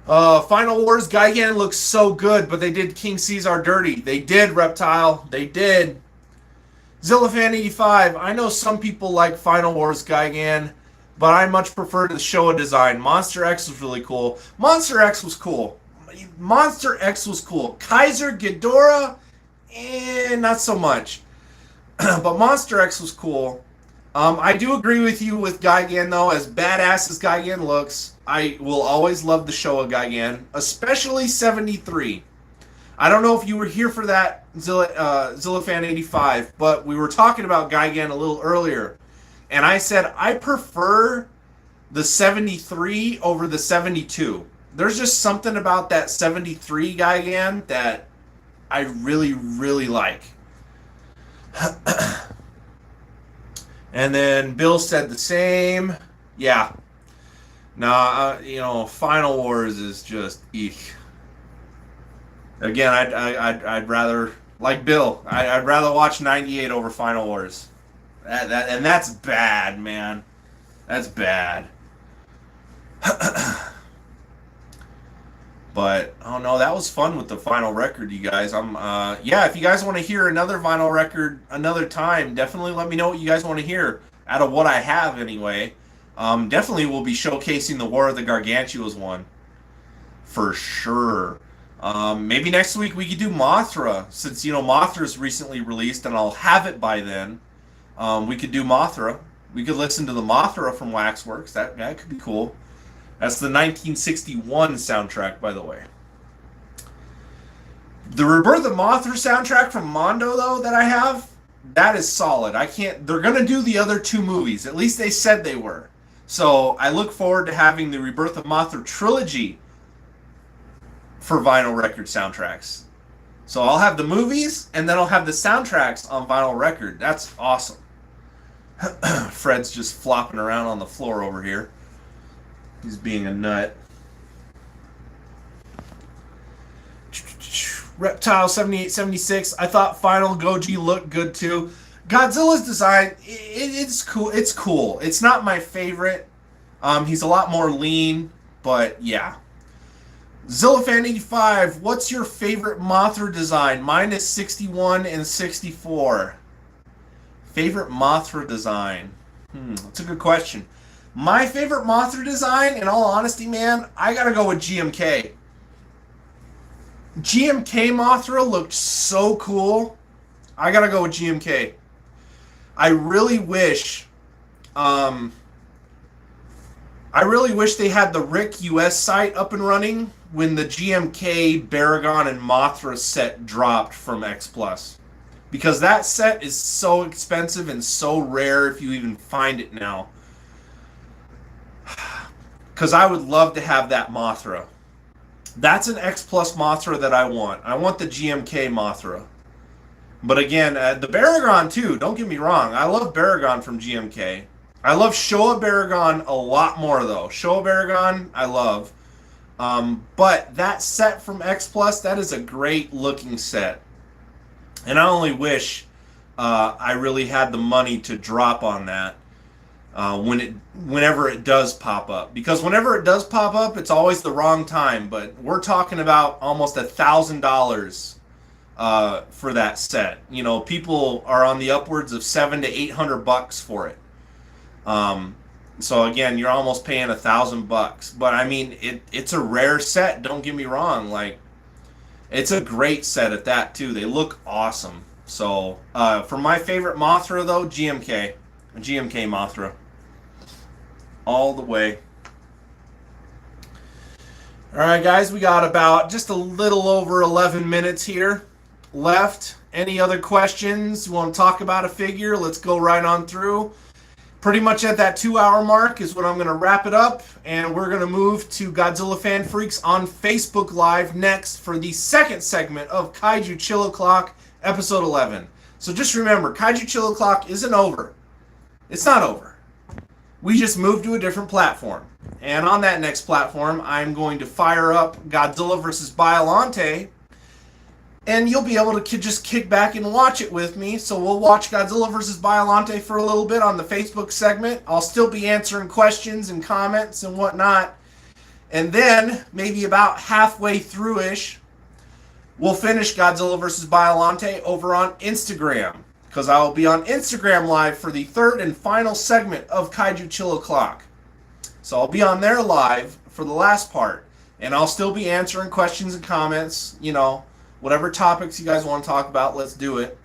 Final Wars Gigan looks so good, but they did King Caesar dirty. They did, Reptile. They did. Zillafan85. I know some people like Final Wars Gigan, but I much prefer the Showa design. Monster X was really cool. Monster X was cool. Monster X was cool. Kaiser Ghidorah, not so much. But Monster X was cool. I do agree with you with Gigan, though. As badass as Gigan looks, I will always love the Showa Gigan, especially 73. I don't know if you were here for that, Zillafan85, but we were talking about Gigan a little earlier. And I said I prefer the 73 over the 72. There's just something about that 73 Gigan that I really, really like. And then Bill said the same. Yeah. Nah, Final Wars is just eek. Again, I'd rather, like Bill, I'd rather watch 98 over Final Wars. And that's bad, man. That's bad. But oh no, that was fun with the vinyl record, you guys. Yeah, if you guys want to hear another vinyl record another time, definitely let me know what you guys want to hear out of what I have anyway. Definitely we'll be showcasing the War of the Gargantuas one for sure. Maybe next week we could do Mothra, since Mothra's recently released and I'll have it by then. We could do Mothra. We could listen to the Mothra from Waxworks. That could be cool. That's the 1961 soundtrack, by the way. The Rebirth of Mothra soundtrack from Mondo, though, that I have, that is solid. They're going to do the other two movies. At least they said they were. So I look forward to having the Rebirth of Mothra Trilogy for vinyl record soundtracks. So I'll have the movies, and then I'll have the soundtracks on vinyl record. That's awesome. Fred's just flopping around on the floor over here. He's being a nut. Reptile 7876. I thought Final Goji looked good too. Godzilla's design, it's cool. It's cool. It's not my favorite. He's a lot more lean, but yeah. Zillafan85, what's your favorite Mothra design? Mine is 61 and 64. Favorite Mothra design? That's a good question. My favorite Mothra design, in all honesty, man, I gotta go with GMK. GMK Mothra looked so cool. I gotta go with GMK. I really wish they had the Rick US site up and running when the GMK Baragon and Mothra set dropped from X Plus. Because that set is so expensive and so rare if you even find it now. Because I would love to have that Mothra. That's an X Plus Mothra that I want. I want the GMK Mothra. But again, the Baragon too, don't get me wrong. I love Baragon from GMK. I love Showa Baragon a lot more though. Showa Baragon, I love. But that set from X Plus, that is a great looking set. And I only wish I really had the money to drop on that whenever it does pop up. Because whenever it does pop up, it's always the wrong time. But we're talking about almost $1,000 for that set. You know, people are on the upwards of $700 to $800 for it. So again, you're almost paying $1,000. But I mean, it's a rare set. Don't get me wrong. Like, it's a great set at that too. They look awesome. So for my favorite Mothra though, GMK Mothra, all the way. All right, guys, we got about just a little over 11 minutes here left. Any other questions? You want to talk about a figure? Let's go right on through. Pretty much at that 2-hour mark is when I'm going to wrap it up, and we're going to move to Godzilla Fan Freaks on Facebook Live next for the second segment of Kaiju Chill O'Clock, Episode 11. So just remember, Kaiju Chill O'Clock isn't over. It's not over. We just moved to a different platform. And on that next platform, I'm going to fire up Godzilla vs. Biollante, and you'll be able to just kick back and watch it with me. So we'll watch Godzilla vs. Biollante for a little bit on the Facebook segment. I'll still be answering questions and comments and whatnot. And then, maybe about halfway through-ish, we'll finish Godzilla vs. Biollante over on Instagram. Because I will be on Instagram Live for the third and final segment of Kaiju Chill O'Clock. So I'll be on there live for the last part. And I'll still be answering questions and comments. You know, whatever topics you guys want to talk about, let's do it.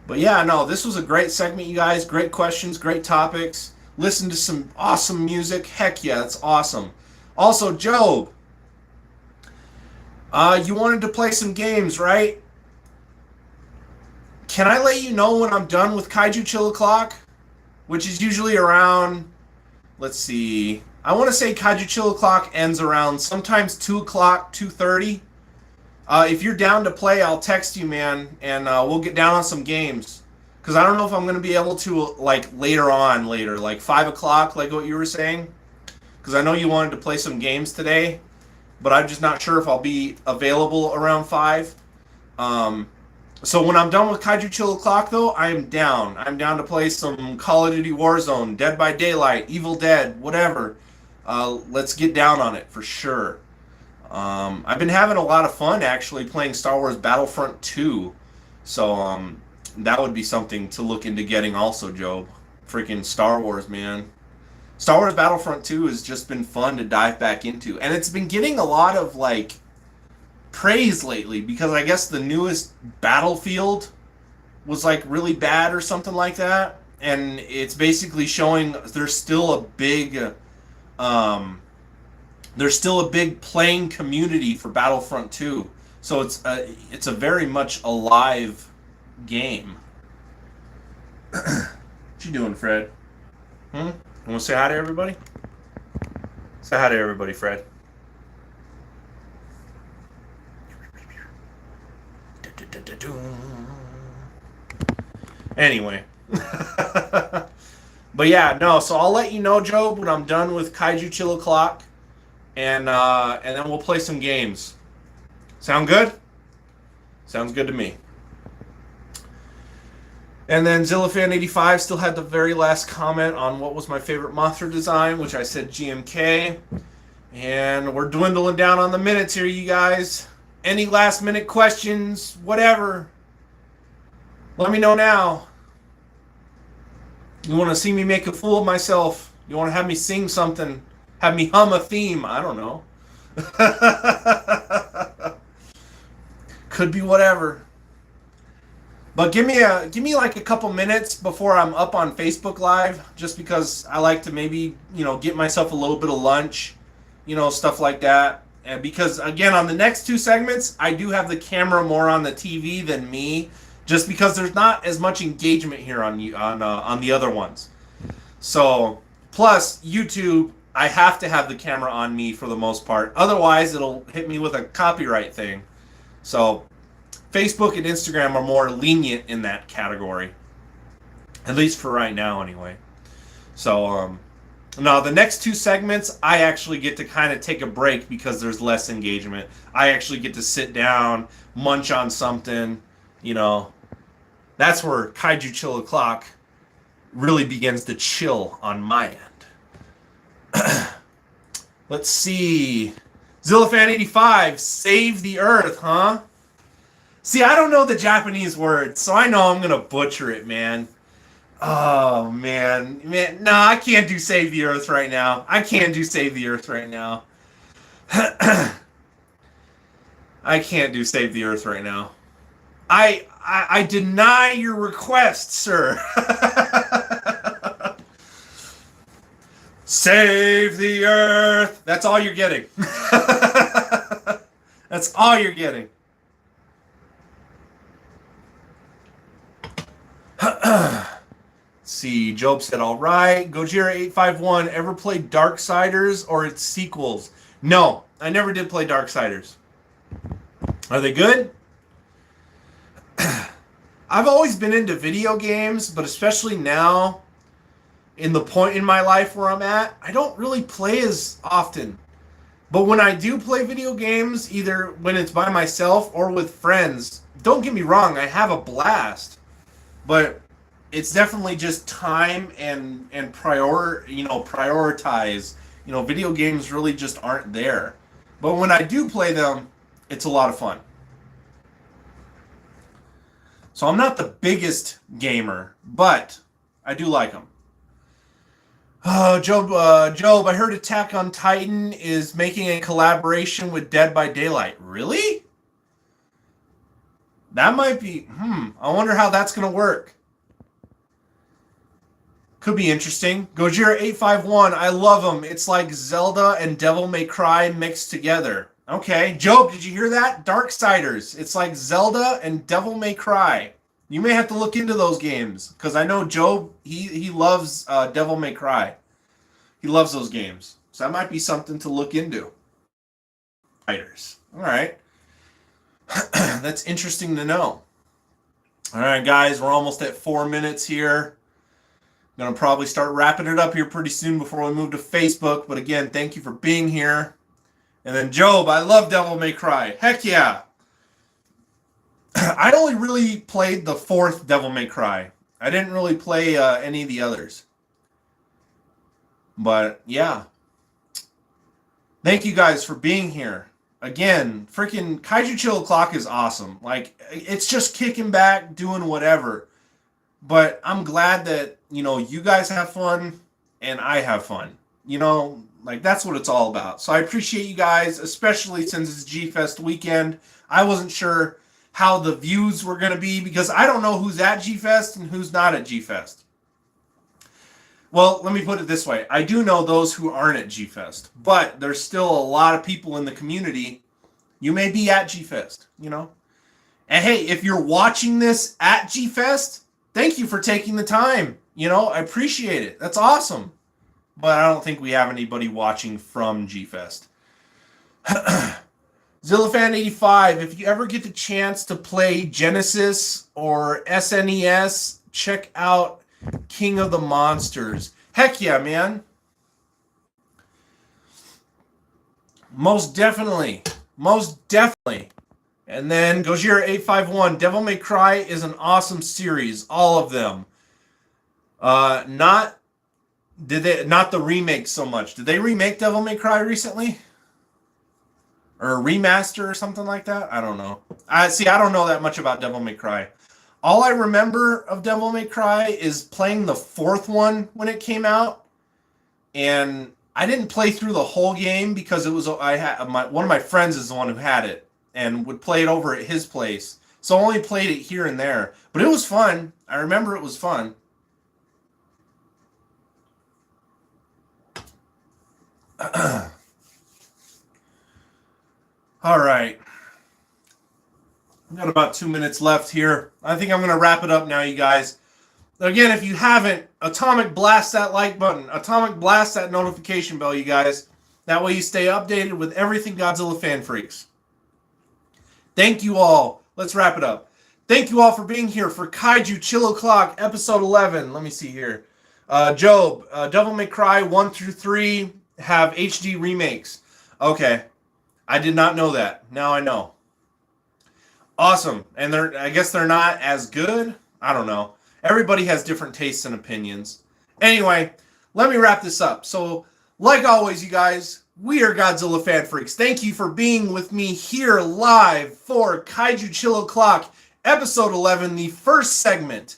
But yeah, no, this was a great segment, you guys. Great questions, great topics. Listen to some awesome music. Heck yeah, it's awesome. Also, Job, you wanted to play some games, right? Can I let you know when I'm done with Kaiju Chill O'Clock? Which is usually around, let's see, I want to say Kaiju Chill O'Clock ends around sometimes 2 o'clock, 2:30. If you're down to play, I'll text you, man, and we'll get down on some games. Because I don't know if I'm going to be able to, like, later, like 5 o'clock, like what you were saying. Because I know you wanted to play some games today, but I'm just not sure if I'll be available around 5. So when I'm done with Kaiju Chill O'Clock, though, I am down. I'm down to play some Call of Duty Warzone, Dead by Daylight, Evil Dead, whatever. Let's get down on it for sure. I've been having a lot of fun, actually, playing Star Wars Battlefront 2. So that would be something to look into getting also, Job. Freaking Star Wars, man. Star Wars Battlefront 2 has just been fun to dive back into. And it's been getting a lot of, like, praise lately, because I guess the newest Battlefield was, like, really bad or something like that. And it's basically showing there's still a big playing community for Battlefront 2. So it's a very much alive game. What you doing, Fred? You want to say hi to everybody? Say hi to everybody, Fred. Anyway. But yeah, no, so I'll let you know, Job, when I'm done with Kaiju Chill O'Clock. And then we'll play some games. Sound good? Sounds good to me. And then Zillafan85 still had the very last comment on what was my favorite Mothra design, which I said GMK. And we're dwindling down on the minutes here, you guys. Any last minute questions, whatever, let me know now. You want to see me make a fool of myself? You want to have me sing something? Have me hum a theme? I don't know. Could be whatever. But give me like a couple minutes before I'm up on Facebook Live, just because I like to maybe, get myself a little bit of lunch, stuff like that. And because, again, on the next 2 segments, I do have the camera more on the TV than me, just because there's not as much engagement here on the other ones. So, plus, YouTube, I have to have the camera on me for the most part. Otherwise, it'll hit me with a copyright thing. So, Facebook and Instagram are more lenient in that category. At least for right now, anyway. So, now, the next 2 segments, I actually get to kind of take a break because there's less engagement. I actually get to sit down, munch on something, That's where Kaiju Chill O'Clock really begins to chill on my end. Let's see. Zillafan85, save the earth, huh? See, I don't know the Japanese word, so I know I'm going to butcher it, man. Oh, man. No, I can't do Save the Earth right now. I can't do Save the Earth right now. I can't do Save the Earth right now. I deny your request, sir. Save the Earth. That's all you're getting. That's all you're getting. See, Job said, all right. Gojira851, ever played Darksiders or its sequels? No, I never did play Darksiders. Are they good? I've always been into video games, but especially now, in the point in my life where I'm at, I don't really play as often. But when I do play video games, either when it's by myself or with friends, don't get me wrong, I have a blast. But it's definitely just time and prioritize Video games really just aren't there. But when I do play them, it's a lot of fun. So I'm not the biggest gamer, but I do like them. Job, I heard Attack on Titan is making a collaboration with Dead by Daylight. Really? That might be, I wonder how that's going to work. Could be interesting. Gojira851, I love them. It's like Zelda and Devil May Cry mixed together. Okay. Job, did you hear that? Darksiders. It's like Zelda and Devil May Cry. You may have to look into those games, because I know Job, he loves Devil May Cry. He loves those games. So that might be something to look into. Fighters. All right. That's interesting to know. All right, guys, we're almost at 4 minutes here. I'm going to probably start wrapping it up here pretty soon before we move to Facebook. But again, thank you for being here. And then Job, I love Devil May Cry. Heck yeah. I only really played the 4th Devil May Cry. I didn't really play any of the others. But yeah. Thank you guys for being here. Again, freaking Kaiju Chill O'Clock is awesome. Like, it's just kicking back, doing whatever. But I'm glad that, you guys have fun and I have fun. That's what it's all about. So I appreciate you guys, especially since it's GFest weekend. I wasn't sure how the views were going to be because I don't know who's at GFest and who's not at GFest. Well, let me put it this way. I do know those who aren't at GFest, but there's still a lot of people in the community. You may be at GFest, And hey, if you're watching this at GFest, thank you for taking the time. I appreciate it. That's awesome. But I don't think we have anybody watching from GFest. Zillafan85, if you ever get the chance to play Genesis or SNES, check out King of the Monsters. Heck yeah, man. Most definitely. Most definitely. And then Gojira851, Devil May Cry is an awesome series. All of them. Not the remake so much. Did they remake Devil May Cry recently? Or a remaster or something like that? I don't know. I don't know that much about Devil May Cry. All I remember of Devil May Cry is playing the 4th one when it came out. And I didn't play through the whole game because one of my friends is the one who had it and would play it over at his place. So I only played it here and there. But it was fun. I remember it was fun. All right. We've got about 2 minutes left here. I think I'm going to wrap it up now, you guys. Again, if you haven't, atomic blast that like button. Atomic blast that notification bell, you guys. That way you stay updated with everything Godzilla Fan Freaks. Thank you all. Let's wrap it up. Thank you all for being here for Kaiju Chill O'Clock, episode 11. Let me see here. Job, Devil May Cry 1 through 3 have HD remakes. Okay. I did not know that. Now I know. Awesome. And I guess they're not as good. I don't know. Everybody has different tastes and opinions. Anyway, let me wrap this up. So, like always, you guys, we are Godzilla Fan Freaks. Thank you for being with me here live for Kaiju Chill O'Clock, episode 11, the first segment.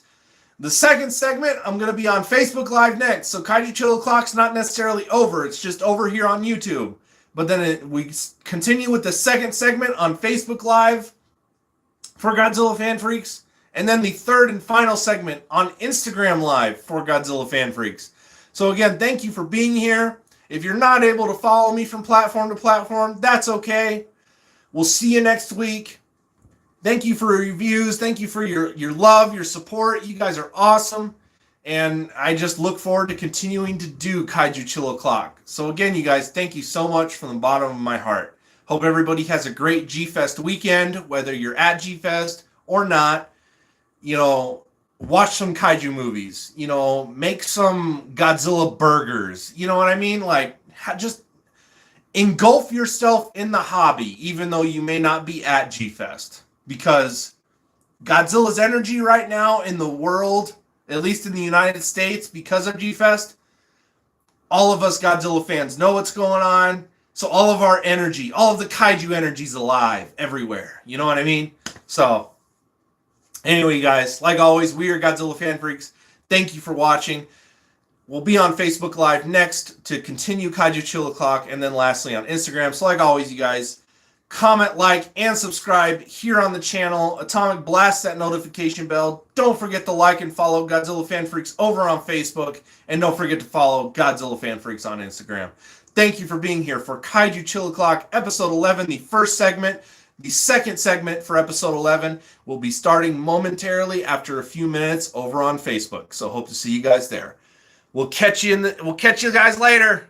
The second segment, I'm going to be on Facebook Live next. So Kaiju Chill O'Clock's not necessarily over. It's just over here on YouTube. But then we continue with the second segment on Facebook Live for Godzilla Fan Freaks. And then the third and final segment on Instagram Live for Godzilla Fan Freaks. So again, thank you for being here. If you're not able to follow me from platform to platform, that's okay. We'll see you next week. Thank you for your reviews. Thank you for your love, your support. You guys are awesome. And I just look forward to continuing to do Kaiju Chill O'Clock. So again, you guys, thank you so much from the bottom of my heart. Hope everybody has a great GFest weekend, whether you're at GFest or not. Watch some Kaiju movies. Make some Godzilla burgers. You know what I mean? Just engulf yourself in the hobby, even though you may not be at GFest. Because Godzilla's energy right now in the world, at least in the United States, because of GFest, all of us Godzilla fans know what's going on. So all of our energy, all of the kaiju energy is alive everywhere. You know what I mean? So anyway, you guys, like always, we are Godzilla Fan Freaks. Thank you for watching. We'll be on Facebook Live next to continue Kaiju Chill O'Clock, and then lastly on Instagram. So like always, you guys, comment, like, and subscribe here on the channel. Atomic, blast that notification bell. Don't forget to like and follow Godzilla Fan Freaks over on Facebook, and don't forget to follow Godzilla Fan Freaks on Instagram. Thank you for being here for Kaiju Chill O'Clock, episode 11, the first segment. The second segment for episode 11 will be starting momentarily after a few minutes over on Facebook. So hope to see you guys there. We'll catch you guys later.